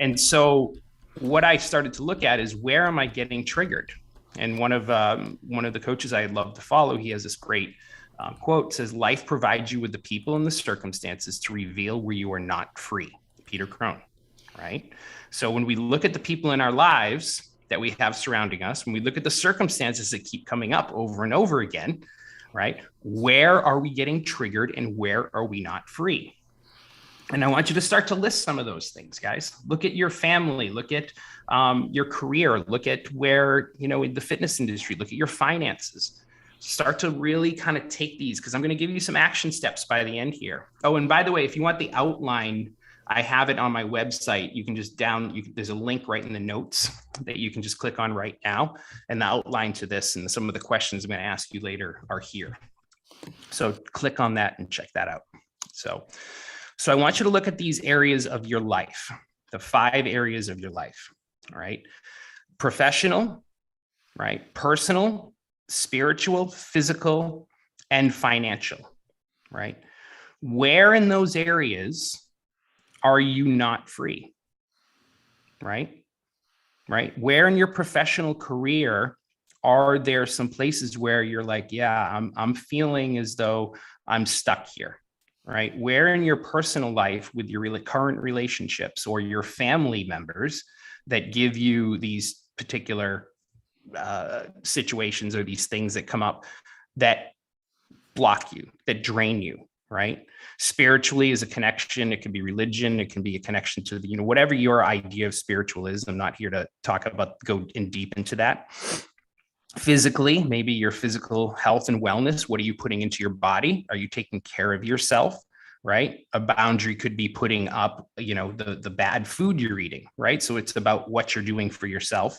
And so what I started to look at is, where am I getting triggered? And one of the coaches I love to follow, he has this great quote, says, life provides you with the people and the circumstances to reveal where you are not free. Peter Crone, right? So when we look at the people in our lives that we have surrounding us, when we look at the circumstances that keep coming up over and over again, right? Where are we getting triggered and where are we not free? And I want you to start to list some of those things, guys. Look at your family, look at your career, look at where, in the fitness industry, look at your finances. Start to really kind of take these, because I'm going to give you some action steps by the end here. Oh, and by the way, if you want the outline, I have it on my website. You can just there's a link right in the notes that you can just click on right now. And the outline to this and some of the questions I'm going to ask you later are here. So click on that and check that out. So I want you to look at these areas of your life, the 5 areas of your life, all right? Professional, right? Personal, spiritual, physical, and financial, right? Where in those areas are you not free, right? Where in your professional career are there some places where you're like, yeah, I'm feeling as though I'm stuck here, right? Where in your personal life with your current relationships or your family members that give you these particular situations or these things that come up that block you, that drain you, right? Spiritually is a connection. It can be religion. It can be a connection to the, whatever your idea of spiritual is. I'm not here to go in deep into that. Physically, maybe your physical health and wellness. What are you putting into your body? Are you taking care of yourself? Right? A boundary could be putting up, the bad food you're eating, right? So it's about what you're doing for yourself.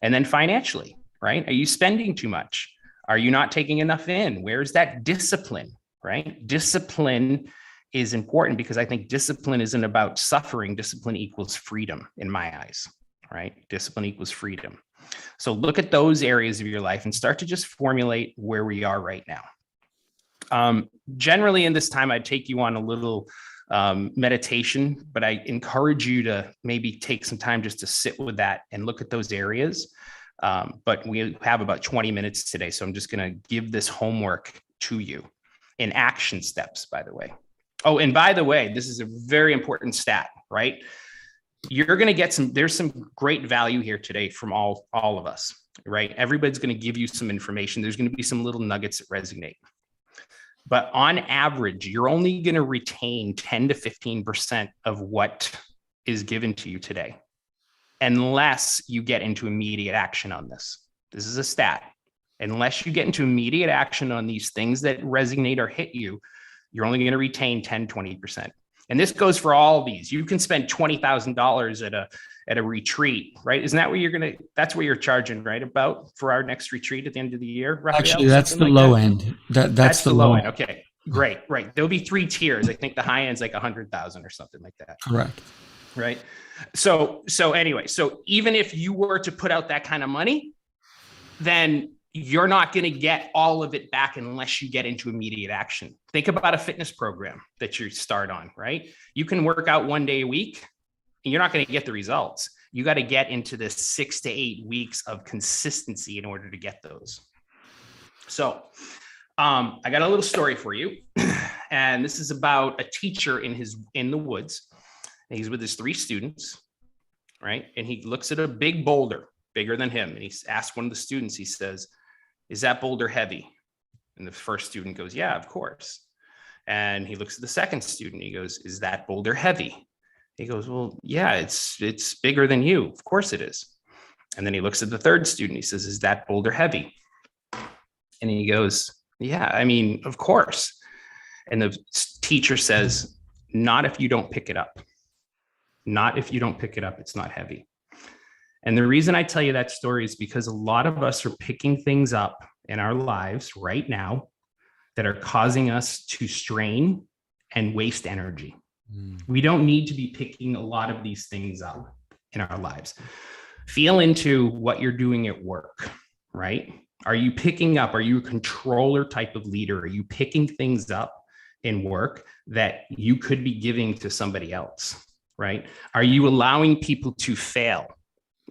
And then financially, right? Are you spending too much? Are you not taking enough in? Where's that discipline, right? Discipline is important, because I think discipline isn't about suffering. Discipline equals freedom in my eyes, right? Discipline equals freedom. So look at those areas of your life and start to just formulate where we are right now. Generally in this time, I'd take you on a little meditation, but I encourage you to maybe take some time just to sit with that and look at those areas. But we have about 20 minutes today, so I'm just going to give this homework to you in action steps, by the way. Oh, and by the way, this is a very important stat, right? You're going to get there's some great value here today from all of us, right? Everybody's going to give you some information. There's going to be some little nuggets that resonate. But on average, you're only going to retain 10 to 15% of what is given to you today, unless you get into immediate action on this. This is a stat. Unless you get into immediate action on these things that resonate or hit you, you're only going to retain 10, 20%. And this goes for all of these. You can spend $20,000 at a retreat, right? Isn't that what that's what you're charging, right? About for our next retreat at the end of the year, Rappell? Actually, that's the low end. That's the low end. Okay, great, right. There'll be 3 tiers. I think the high end's like 100,000 or something like that. Correct. Right. So anyway, so even if you were to put out that kind of money, then you're not going to get all of it back unless you get into immediate action. Think about a fitness program that you start on, right? You can work out 1 day a week and you're not going to get the results. You got to get into this 6 to 8 weeks of consistency in order to get those. So I got a little story for you. And this is about a teacher in the woods. He's with his 3 students, right? And he looks at a big boulder, bigger than him. And he asks one of the students, he says, "Is that boulder heavy?" And the first student goes, "Yeah, of course." And he looks at the second student. He goes, "Is that boulder heavy?" He goes, "Well, yeah, it's bigger than you. Of course it is." And then he looks at the third student. He says, "Is that boulder heavy?" And he goes, "Yeah, I mean, of course." And the teacher says, "Not if you don't pick it up. Not if you don't pick it up, it's not heavy." And the reason I tell you that story is because a lot of us are picking things up in our lives right now that are causing us to strain and waste energy. We don't need to be picking a lot of these things up in our lives. Feel into what you're doing at work, right? Are you picking up? Are you a controller type of leader? Are you picking things up in work that you could be giving to somebody else, right? Are you allowing people to fail?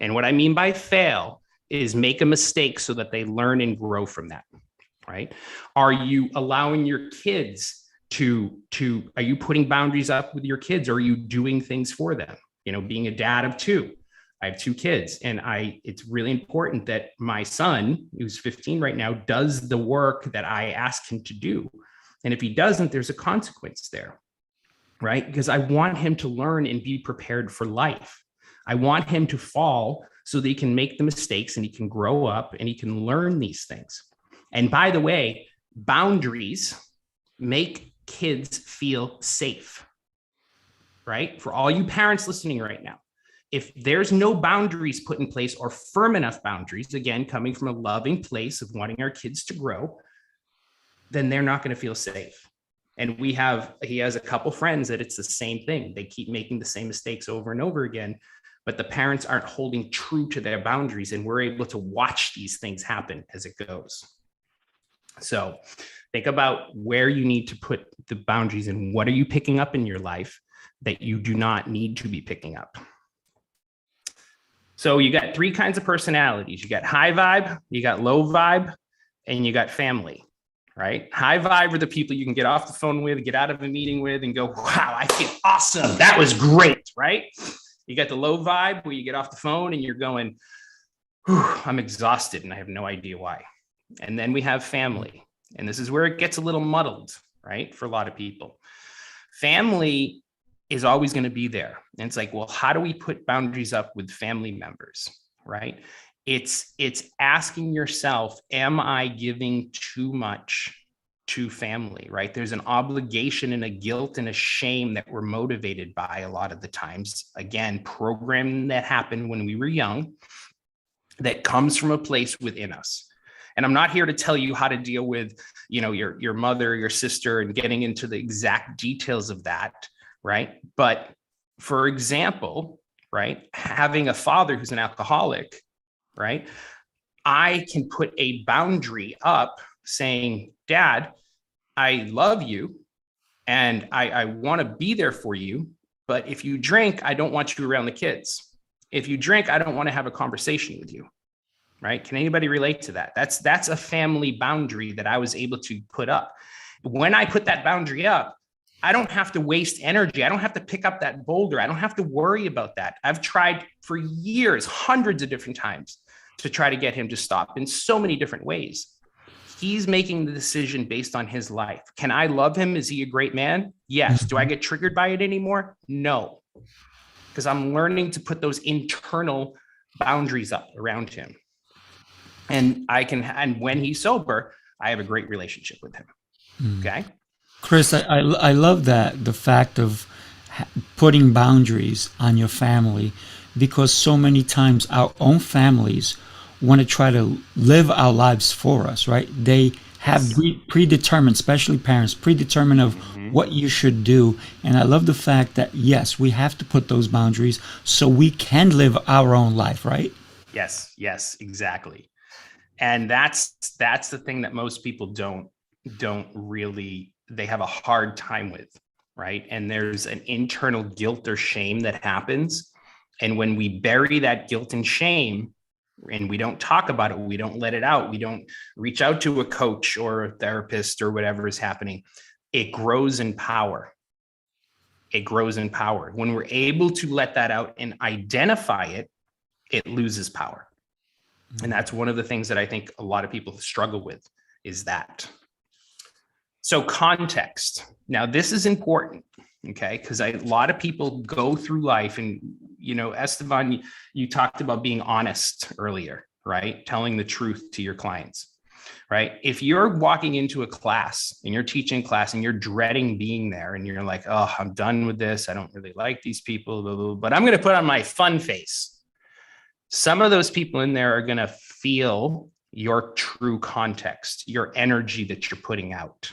And what I mean by fail is make a mistake so that they learn and grow from that, right? Are you allowing your kids are you putting boundaries up with your kids? Or are you doing things for them? You know, being a dad of 2, I have 2 kids, and it's really important that my son, who's 15 right now, does the work that I ask him to do. And if he doesn't, there's a consequence there, right? Because I want him to learn and be prepared for life. I want him to fall so that he can make the mistakes and he can grow up and he can learn these things. And by the way, boundaries make kids feel safe, right? For all you parents listening right now, if there's no boundaries put in place or firm enough boundaries, again, coming from a loving place of wanting our kids to grow, then they're not going to feel safe. And he has a couple friends that it's the same thing. They keep making the same mistakes over and over again, but the parents aren't holding true to their boundaries, and we're able to watch these things happen as it goes. So think about where you need to put the boundaries and what are you picking up in your life that you do not need to be picking up. So you got 3 kinds of personalities. You got high vibe, you got low vibe, and you got family, right? High vibe are the people you can get off the phone with, get out of a meeting with, and go, "Wow, I feel awesome. That was great," right? You got the low vibe where you get off the phone and you're going, "I'm exhausted and I have no idea why." And then we have family. And this is where it gets a little muddled, right? For a lot of people. Family is always going to be there. And it's like, well, how do we put boundaries up with family members, right? It's asking yourself, am I giving too much to family, right? There's an obligation and a guilt and a shame that we're motivated by a lot of the times. Again, programming that happened when we were young that comes from a place within us. And I'm not here to tell you how to deal with, your mother, your sister, and getting into the exact details of that, right? But for example, right, having a father who's an alcoholic, right? I can put a boundary up saying, "Dad, I love you and I want to be there for you. But if you drink, I don't want you around the kids. If you drink, I don't want to have a conversation with you." Right? Can anybody relate to that? That's a family boundary that I was able to put up. When I put that boundary up, I don't have to waste energy. I don't have to pick up that boulder. I don't have to worry about that. I've tried for years, hundreds of different times, to try to get him to stop in so many different ways. He's making the decision based on his life. Can I love him? Is he a great man? Yes. Do I get triggered by it anymore? No. Because I'm learning to put those internal boundaries up around him. And when he's sober, I have a great relationship with him. Okay. Chris, I love that, the fact of putting boundaries on your family, because so many times our own families want to try to live our lives for us, right? They have predetermined, especially parents, predetermined of what you should do. And I love the fact that, yes, we have to put those boundaries so we can live our own life, right? Yes, exactly. And that's the thing that most people don't really, they have a hard time with, right? And there's an internal guilt or shame that happens. And when we bury that guilt and shame, and we don't talk about it, we don't let it out, we don't reach out to a coach or a therapist or whatever is happening, it grows in power. It grows in power. When we're able to let that out and identify it, it loses power. And that's one of the things that I think a lot of people struggle with, is that. So context. Now, this is important, okay? Because a lot of people go through life, and, you know, Esteban, you talked about being honest earlier, right? Telling the truth to your clients, right? If you're walking into a class and you're teaching class and you're dreading being there and you're like, oh, I'm done with this, I don't really like these people, blah, blah, blah, but I'm going to put on my fun face. Some of those people in there are going to feel your true context, your energy that you're putting out,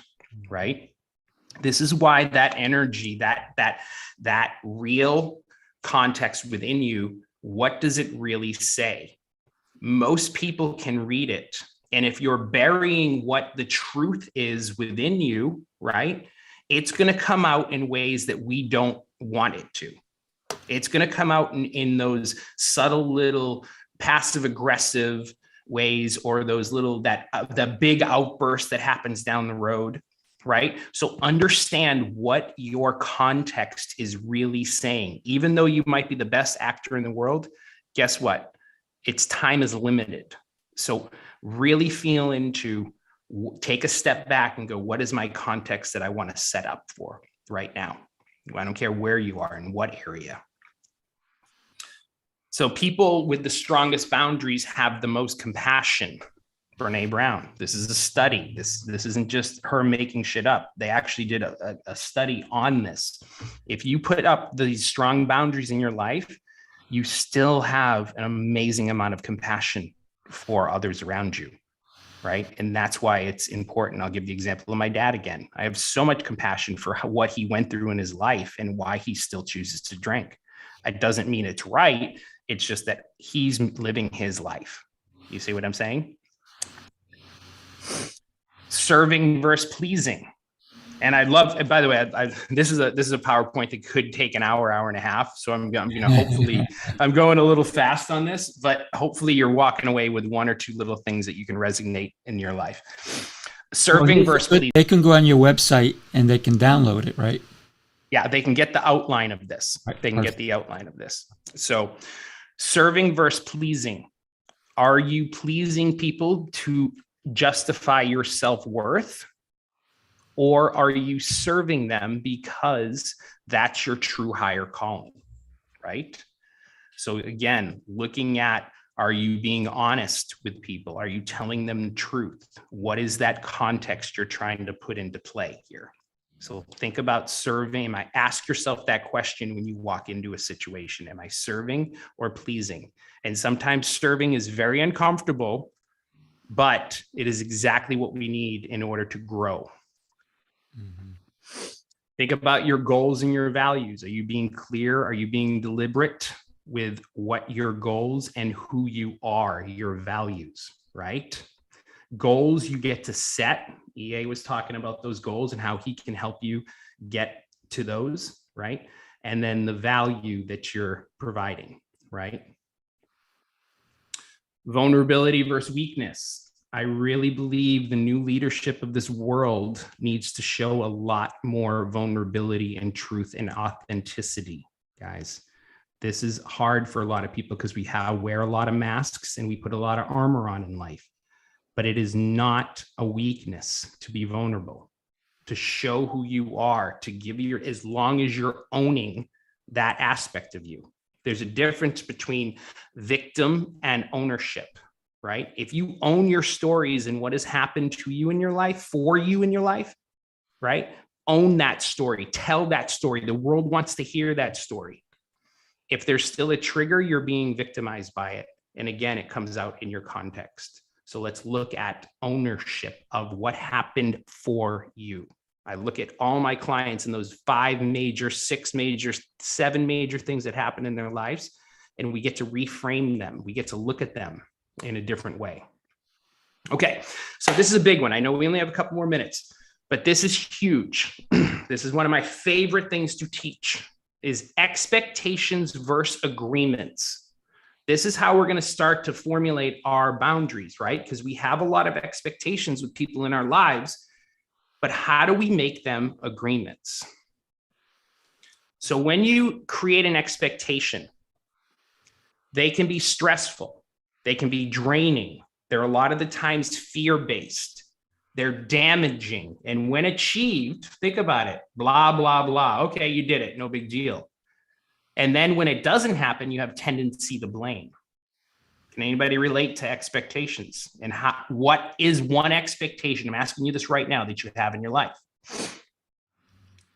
right? This is why that energy, that real context within you, what does it really say? Most people can read it. And if you're burying what the truth is within you, right, it's going to come out in ways that we don't want it to. It's going to come out in those subtle little passive aggressive ways, or those little, the big outburst that happens down the road, right? So understand what your context is really saying. Even though you might be the best actor in the world, guess what? Its time is limited. So really feel into, take a step back and go, what is my context that I want to set up for right now? I don't care where you are, in what area. So people with the strongest boundaries have the most compassion. Brene Brown. This is a study. This isn't just her making shit up. They actually did a study on this. If you put up these strong boundaries in your life, you still have an amazing amount of compassion for others around you, right? And that's why it's important. I'll give the example of my dad again. I have so much compassion for what he went through in his life and why he still chooses to drink. It doesn't mean it's right. It's just that he's living his life. You see what I'm saying? Serving versus pleasing. And I love, and by the way, this is a PowerPoint that could take an hour and a half. So I'm going to hopefully, I'm going a little fast on this, but hopefully you're walking away with one or two little things that you can resonate in your life. Serving versus pleasing. They can go on your website and they can download it, right? Yeah, they can get the outline of this. They can get the outline of this. So serving versus pleasing. Are you pleasing people to justify your self-worth? Or are you serving them because that's your true higher calling, right? So again, looking at, are you being honest with people? Are you telling them the truth? What is that context you're trying to put into play here? So think about serving. Ask yourself that question when you walk into a situation. Am I serving or pleasing? And sometimes serving is very uncomfortable, but it is exactly what we need in order to grow. Think about your goals and your values. Are you being clear? Are you being deliberate with what your goals and who you are, your values, right? Goals you get to set. EA was talking about those goals and how he can help you get to those, right? And then the value that you're providing, right? Vulnerability versus weakness. I really believe the new leadership of this world needs to show a lot more vulnerability and truth and authenticity, guys. This is hard for a lot of people because we wear a lot of masks and we put a lot of armor on in life. But it is not a weakness to be vulnerable, to show who you are, to give as long as you're owning that aspect of you. There's a difference between victim and ownership, right? If you own your stories and what has happened to you in your life, for you in your life, right? Own that story, tell that story. The world wants to hear that story. If there's still a trigger, you're being victimized by it. And again, it comes out in your context. So let's look at ownership of what happened for you. I look at all my clients and those 5 major, 6 major, 7 major things that happen in their lives, and we get to reframe them. We get to look at them in a different way. Okay, so this is a big one. I know we only have a couple more minutes, but this is huge. This is one of my favorite things to teach, is expectations versus agreements. this is how we're going to start to formulate our boundaries, right? Because we have a lot of expectations with people in our lives, but how do we make them agreements? So when you create an expectation, they can be stressful. They can be draining. They're a lot of the times fear-based. They're damaging. And when achieved, think about it, blah, blah, blah. Okay, you did it, no big deal. And then when it doesn't happen, you have tendency to blame. Can anybody relate to expectations? And what is one expectation? I'm asking you this right now that you have in your life.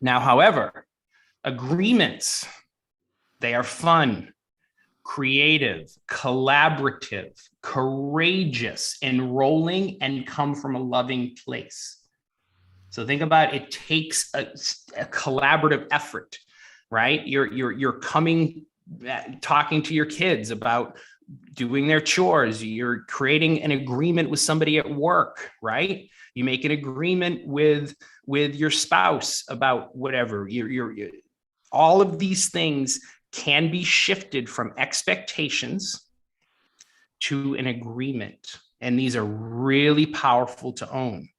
Now, however, agreements, they are fun, creative, collaborative, courageous, enrolling, and come from a loving place. So think about it takes a collaborative effort, right? You're coming, talking to your kids about doing their chores. You're creating an agreement with somebody at work, right? You make an agreement with your spouse about whatever. All of these things can be shifted from expectations to an agreement. And these are really powerful to own,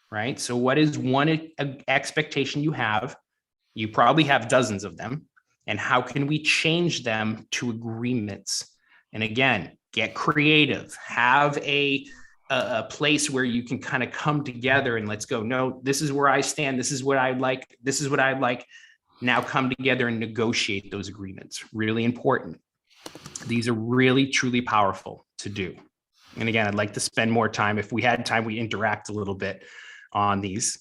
right? So what is one expectation you have? You probably have dozens of them. And how can we change them to agreements? And again, get creative, have a place where you can kind of come together and let's go, no, this is where I stand. This is what I'd like. This is what I'd like. Now come together and negotiate those agreements. Really important. These are really, truly powerful to do. And again, I'd like to spend more time. If we had time, we interact a little bit on these.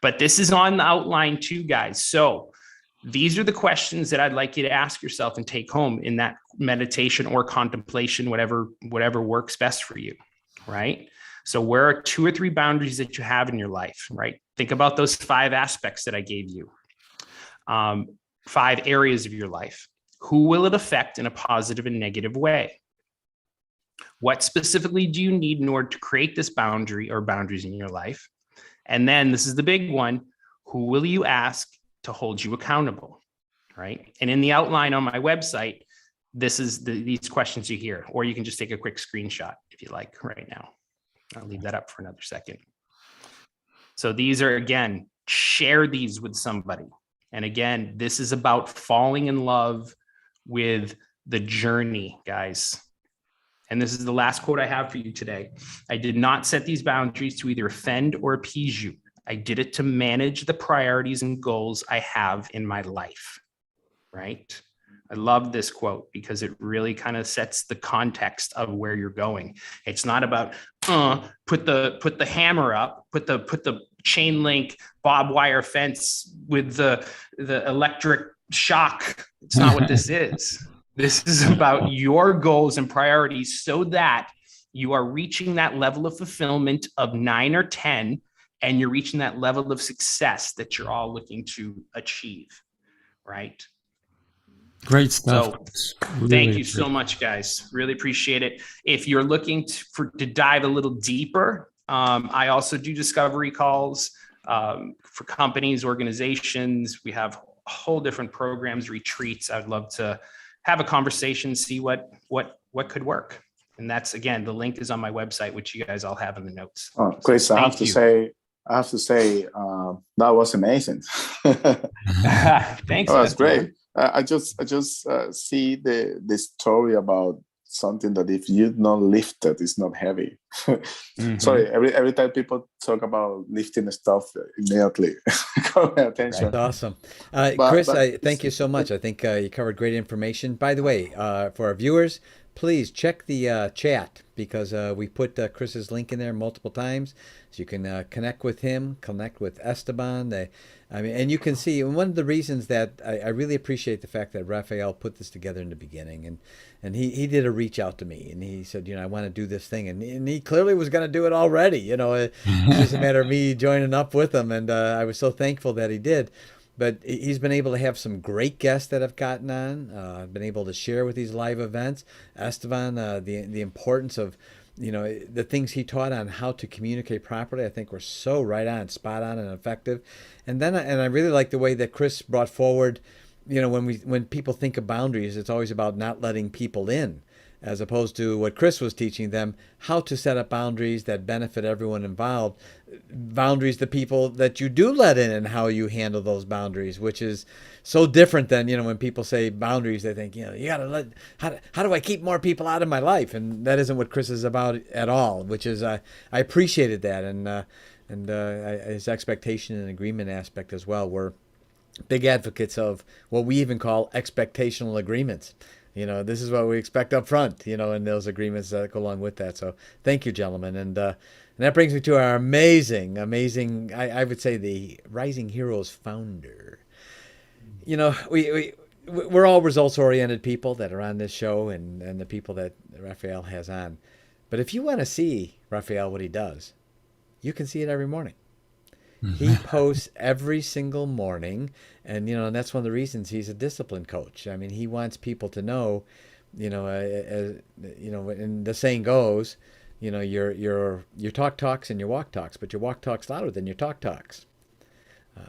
But this is on the outline too, guys. So these are the questions that I'd like you to ask yourself and take home in that meditation or contemplation, whatever works best for you, right? So where are 2 or 3 boundaries that you have in your life, right? Think about those 5 aspects that I gave you. 5 areas of your life. Who will it affect in a positive and negative way? What specifically do you need in order to create this boundary or boundaries in your life? And then this is the big one. Who will you ask to hold you accountable, right? And in the outline on my website, this is these questions you hear, or you can just take a quick screenshot if you like right now. I'll leave that up for another second. So these are, again, share these with somebody. And again, this is about falling in love with the journey, guys. And this is the last quote I have for you today. I did not set these boundaries to either offend or appease you. I did it to manage the priorities and goals I have in my life, right? I love this quote because it really kind of sets the context of where you're going. It's not about put the hammer up, put the chain link barbed wire fence with the electric shock. It's not what this is. This is about your goals and priorities so that you are reaching that level of fulfillment of 9 or 10, and you're reaching that level of success that you're all looking to achieve, right? Great stuff. So Really thank you great. so much, guys. Really appreciate it. If you're looking to dive a little deeper, I also do discovery calls for companies, organizations. We have whole different programs, retreats. I'd love to have a conversation, see what could work. And that's, again, the link is on my website, which you guys all have in the notes. Oh, Chris, So I have to say, that was amazing. Thanks. Oh, that's Esteban. great. I just see the story about something that if you not lift it, it's not heavy. Mm-hmm. Sorry, every time people talk about lifting stuff, immediately call my attention. That's awesome. But- Chris, but thank you so much. I think you covered great information. By the way, for our viewers, please check the chat because we put Chris's link in there multiple times. So you can connect with him, connect with Esteban. And you can see, and one of the reasons that I really appreciate the fact that Rappell put this together in the beginning, and he did a reach out to me, and he said, I want to do this thing, and he clearly was going to do it already. It's just a matter of me joining up with him, and I was so thankful that he did. But he's been able to have some great guests that I've gotten on. I've been able to share with these live events. Esteban, the importance of, the things he taught on how to communicate properly, I think were so right on, spot on, and effective. And then, I really like the way that Chris brought forward, when people think of boundaries, it's always about not letting people in, as opposed to what Chris was teaching them, how to set up boundaries that benefit everyone involved. Boundaries, the people that you do let in, and how you handle those boundaries, which is so different than, when people say boundaries, they think, you got to let, how do I keep more people out of my life? And that isn't what Chris is about at all, which is, I appreciated that. And his expectation and agreement aspect as well. We're big advocates of what we even call expectational agreements. This is what we expect up front, and those agreements that go along with that. So thank you, gentlemen. And that brings me to our amazing, I would say the Rising Heroes founder. We're all results-oriented people that are on this show, and the people that Rappell has on. But if you want to see Rappell, what he does, you can see it every morning. He posts every single morning, and and that's one of the reasons he's a discipline coach. I mean, he wants people to know, and the saying goes, your talk talks and your walk talks, but your walk talks louder than your talk talks.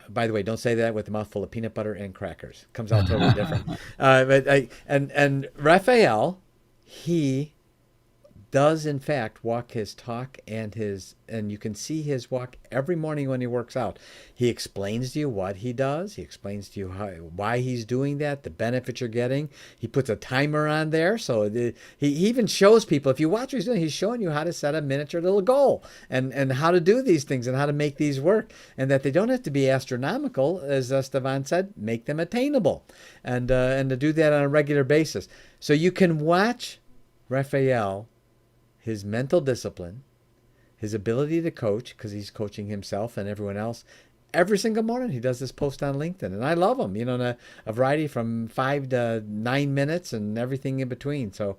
By the way, don't say that with a mouthful of peanut butter and crackers. Comes out totally different. And Rappell, he does in fact walk his talk, and you can see his walk every morning when he works out. He explains to you what he does. He explains to you why he's doing that, the benefits you're getting. He puts a timer on there, so he even shows people, if you watch what he's doing, he's showing you how to set a miniature little goal, and how to do these things and how to make these work, and that they don't have to be astronomical, as Esteban said. Make them attainable, and to do that on a regular basis. So you can watch Rappell, his mental discipline, his ability to coach, because he's coaching himself and everyone else. Every single morning he does this post on LinkedIn, and I love him, in a variety from 5 to 9 minutes and everything in between. So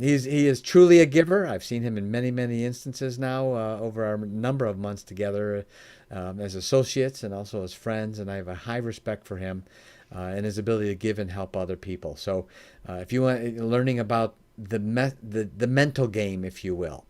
he is truly a giver. I've seen him in many, many instances now over a number of months together as associates and also as friends, and I have a high respect for him and his ability to give and help other people. So if you want learning about the mental game, if you will,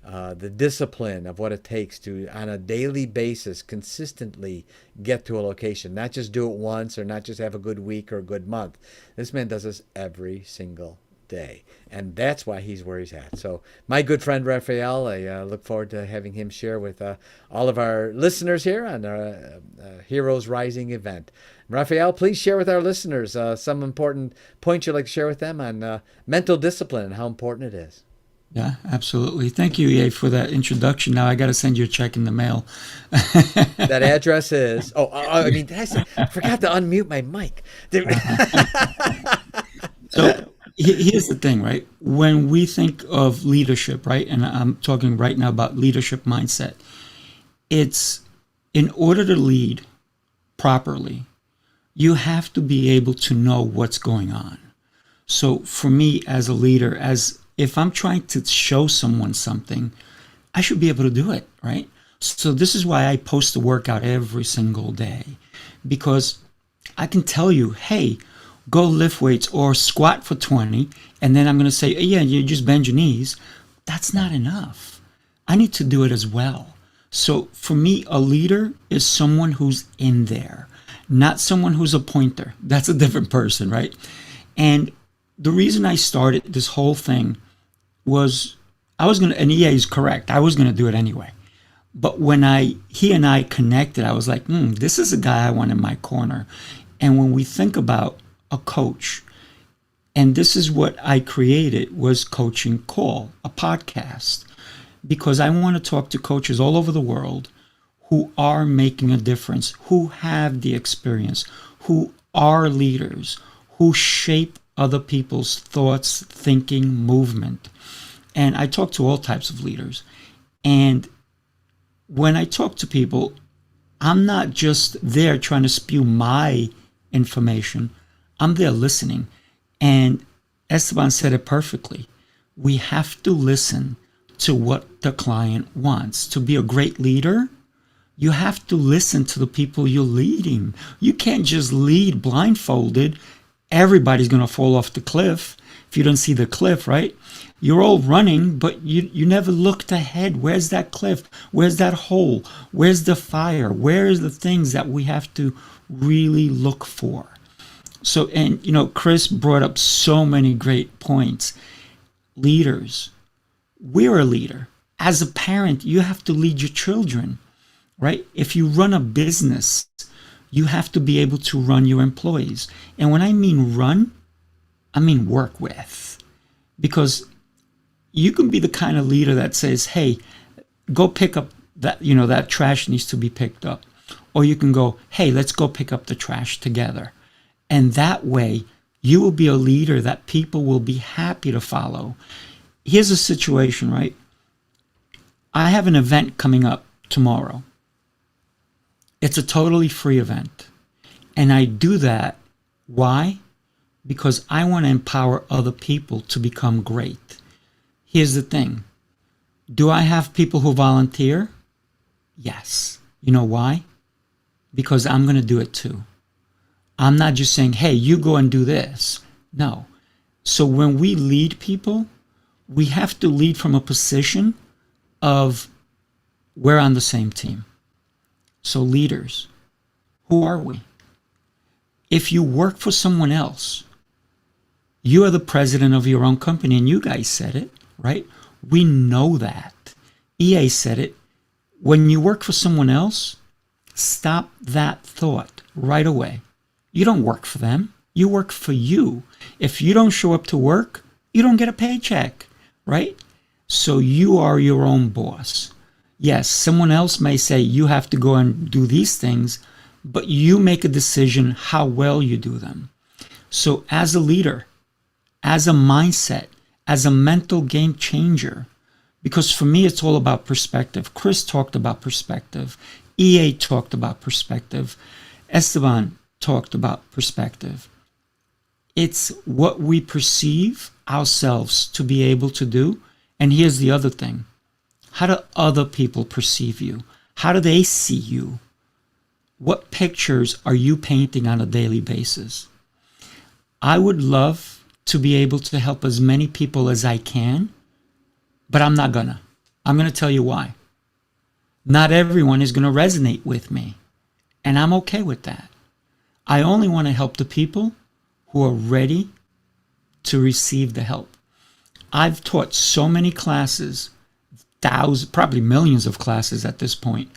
the discipline of what it takes to, on a daily basis, consistently get to a location, not just do it once or not just have a good week or a good month. This man does this every single day, and that's why he's where he's at. So my good friend Rappell, I look forward to having him share with all of our listeners here on our Heroes Rising event. Rappell, please share with our listeners some important points you'd like to share with them on mental discipline and how important it is. Yeah, absolutely. Thank you, EA, for that introduction. Now I got to send you a check in the mail. That address is, I forgot to unmute my mic. So here's the thing, right? When we think of leadership, right, and I'm talking right now about leadership mindset, it's in order to lead properly, you have to be able to know what's going on. So for me as a leader, if I'm trying to show someone something, I should be able to do it, right? So this is why I post a workout every single day, because I can tell you, hey, go lift weights or squat for 20, and then I'm going to say, yeah, you just bend your knees. That's not enough. I need to do it as well. So for me, a leader is someone who's in there, not someone who's a pointer. That's a different person, right? And the reason I started this whole thing was and EA is correct, I was going to do it anyway. But when he and I connected, I was like, this is a guy I want in my corner. And when we think about a coach, and this is what I created, was Coaching Call, a podcast, because I want to talk to coaches all over the world who are making a difference, who have the experience, who are leaders, who shape other people's thoughts, thinking, movement. And I talk to all types of leaders. And when I talk to people, I'm not just there trying to spew my information. I'm there listening. And Esteban said it perfectly. We have to listen to what the client wants. To be a great leader, you have to listen to the people you're leading. You can't just lead blindfolded. Everybody's going to fall off the cliff if you don't see the cliff, right? You're all running, but you never looked ahead. Where's that cliff? Where's that hole? Where's the fire? Where's the things that we have to really look for? So, and Chris brought up so many great points. Leaders, we're a leader. As a parent, you have to lead your children, right? If you run a business, you have to be able to run your employees. And when I mean run, I mean work with. Because you can be the kind of leader that says, hey, go pick up that, that trash needs to be picked up. Or you can go, hey, let's go pick up the trash together. And that way, you will be a leader that people will be happy to follow. Here's a situation, right? I have an event coming up tomorrow. It's a totally free event. And I do that. Why? Because I want to empower other people to become great. Here's the thing. Do I have people who volunteer? Yes. You know why? Because I'm going to do it too. I'm not just saying, hey, you go and do this. No. So when we lead people, we have to lead from a position of we're on the same team. So leaders, who are we? If you work for someone else, you are the president of your own company, and you guys said it, right? We know that. EA said it. When you work for someone else, stop that thought right away. You don't work for them. You work for you. If you don't show up to work, you don't get a paycheck, right? So you are your own boss. Yes, someone else may say you have to go and do these things, but you make a decision how well you do them. So as a leader, as a mindset, as a mental game changer, because for me it's all about perspective. Chris talked about perspective. EA talked about perspective. Esteban talked about perspective. It's what we perceive ourselves to be able to do. And here's the other thing. How do other people perceive you? How do they see you? What pictures are you painting on a daily basis? I would love to be able to help as many people as I can, but I'm not gonna. I'm gonna tell you why. Not everyone is gonna resonate with me, and I'm okay with that. I only want to help the people who are ready to receive the help. I've taught so many classes, thousands, probably millions of classes at this point,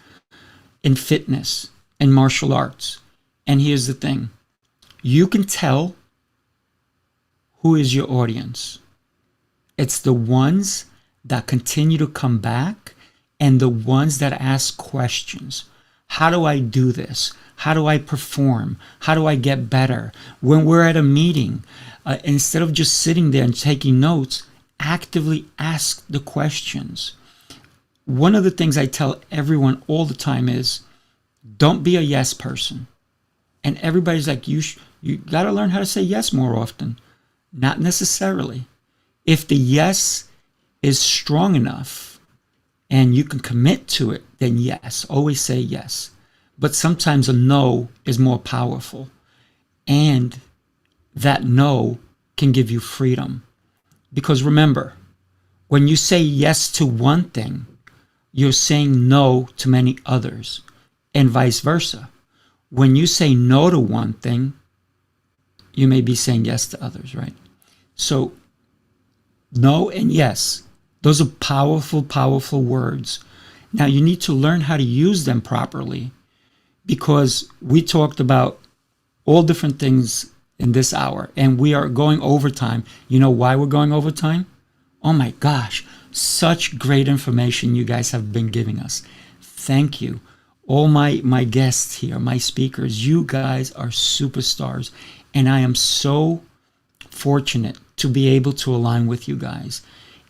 in fitness and martial arts. And here's the thing. You can tell who is your audience. It's the ones that continue to come back and the ones that ask questions. How do I do this? How do I perform? How do I get better? When we're at a meeting, instead of just sitting there and taking notes, actively ask the questions. One of the things I tell everyone all the time is, don't be a yes person. And everybody's like, you got to learn how to say yes more often. Not necessarily. If the yes is strong enough and you can commit to it, then yes, always say yes. But sometimes a no is more powerful. And that no can give you freedom. Because remember, when you say yes to one thing, you're saying no to many others, and vice versa. When you say no to one thing, you may be saying yes to others, right? So, no and yes, those are powerful, powerful words. Now, you need to learn how to use them properly, because we talked about all different things in this hour, and we are going overtime. You know why we're going overtime? Oh my gosh, such great information you guys have been giving us. Thank you. All my guests here, my speakers, you guys are superstars. And I am so fortunate to be able to align with you guys.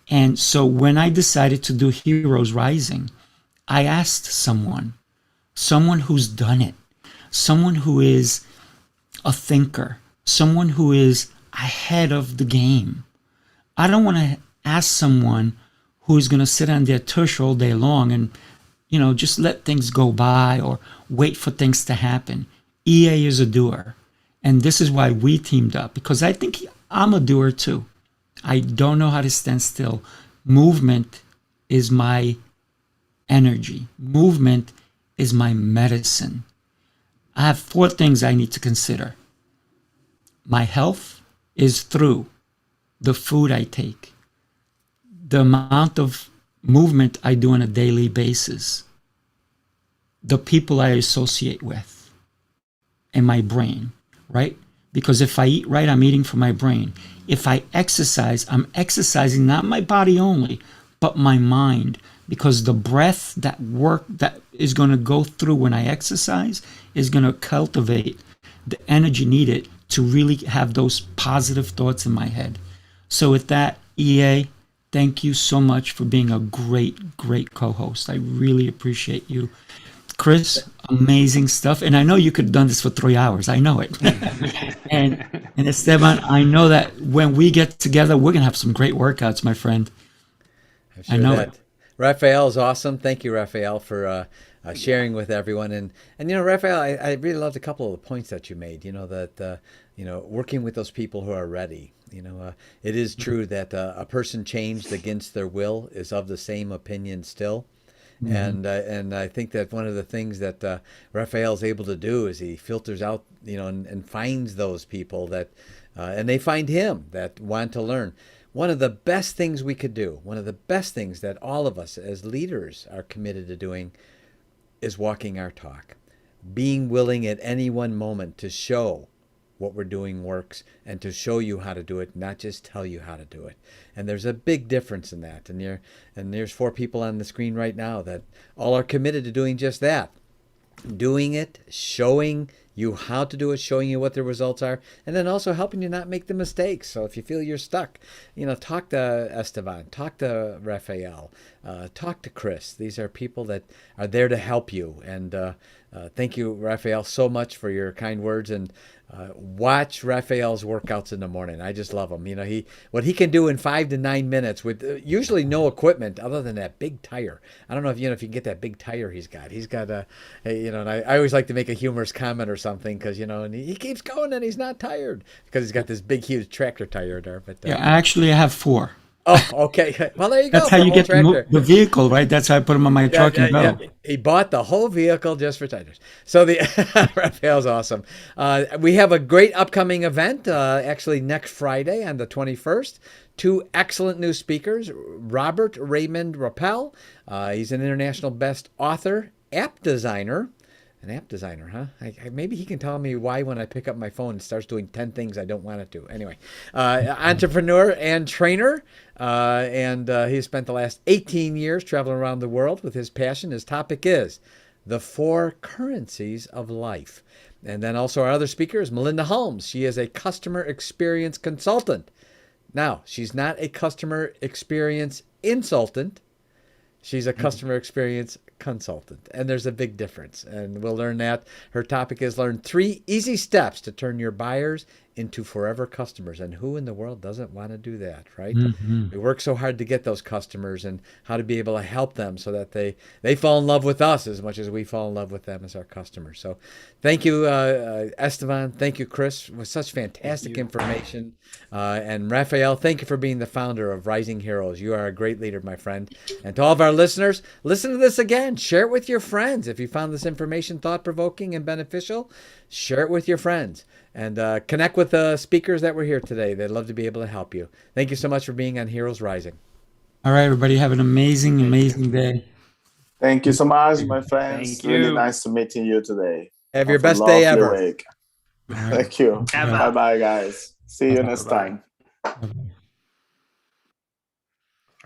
And so when I decided to do Heroes Rising, I asked someone who's done it, someone who is a thinker, someone who is ahead of the game. I don't want to ask someone who's going to sit on their tush all day long and, just let things go by or wait for things to happen. EA is a doer. And this is why we teamed up, because I think I'm a doer too. I don't know how to stand still. Movement is my energy. Movement is my medicine. I have 4 things I need to consider. My health is through the food I take, the amount of movement I do on a daily basis, the people I associate with, and my brain, right? Because if I eat right, I'm eating for my brain. If I exercise, I'm exercising not my body only, but my mind. Because the breath, that work that is going to go through when I exercise is going to cultivate the energy needed to really have those positive thoughts in my head. So with that, EA, thank you so much for being a great, great co-host. I really appreciate you. Chris, amazing stuff. And I know you could have done this for 3 hours. I know it. and Esteban, I know that when we get together, we're going to have some great workouts, my friend. I'm sure I know that. it. Rappell is awesome. Thank you, Rappell, for sharing with everyone. And you know, Rappell, I really loved a couple of the points that you made. You know, that you know, working with those people who are ready. You know, it is true that a person changed against their will is of the same opinion still. And I think that one of the things that Rappell is able to do is he filters out, you know, and finds those people that, and they find him that want to learn. One of the best things we could do, one of the best things that all of us as leaders are committed to doing is walking our talk. Being willing at any one moment to show what we're doing works and to show you how to do it, not just tell you how to do it. And there's a big difference in that. And there's 4 people on the screen right now that all are committed to doing just that. Doing it, showing you how to do it, showing you what the results are, and then also helping you not make the mistakes. So if you feel you're stuck, you know, talk to Esteban, talk to Rappell, talk to Chris. These are people that are there to help you. And thank you, Rappell, so much for your kind words. And watch Rappell's workouts in the morning. I just love him. You know, what he can do in 5 to 9 minutes with usually no equipment other than that big tire. I don't know if you can get that big tire he's got. He's got you know, and I always like to make a humorous comment or something because, you know, and he keeps going and he's not tired because he's got this big, huge tractor tire there. But Yeah, actually, I have 4. Oh, okay. Well, there you go. That's how you get the vehicle, right? That's how I put them on my truck and go. Yeah. He bought the whole vehicle just for tires. So the Rappell's awesome. We have a great upcoming event, actually next Friday on the 21st. 2 excellent new speakers, Raymond Rappell. He's an international best author, app designer. An app designer, huh? Maybe he can tell me why when I pick up my phone it starts doing 10 things I don't want it to. Anyway, entrepreneur and trainer. And he has spent the last 18 years traveling around the world with his passion. His topic is the 4 currencies of life. And then also our other speaker is Melinda Holmes. She is a customer experience consultant. Now, she's not a customer experience insultant. She's a customer experience consultant, and there's a big difference, and we'll learn that. Her topic is learn 3 easy steps to turn your buyers into forever customers. And who in the world doesn't want to do that, right? We work so hard to get those customers and how to be able to help them so that they fall in love with us as much as we fall in love with them as our customers. So thank you, Esteban. Thank you, Chris, with such fantastic information. And Rappell, thank you for being the founder of Rising Heroes. You are a great leader, my friend. And to all of our listeners, listen to this again. Share it with your friends. If you found this information thought-provoking and beneficial, share it with your friends. And connect with the speakers that were here today. They'd love to be able to help you. Thank you so much for being on Heroes Rising. All right, everybody. Have an amazing, amazing day. Thank you so much, my friends. Thank you. Really nice to meeting you today. Have your best day ever. Week. Thank you. Bye-bye, guys. See you next time. All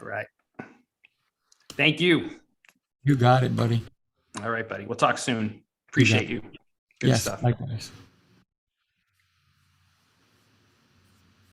right. Thank you. You got it, buddy. All right, buddy. We'll talk soon. Appreciate you. Good Yes, stuff. likewise.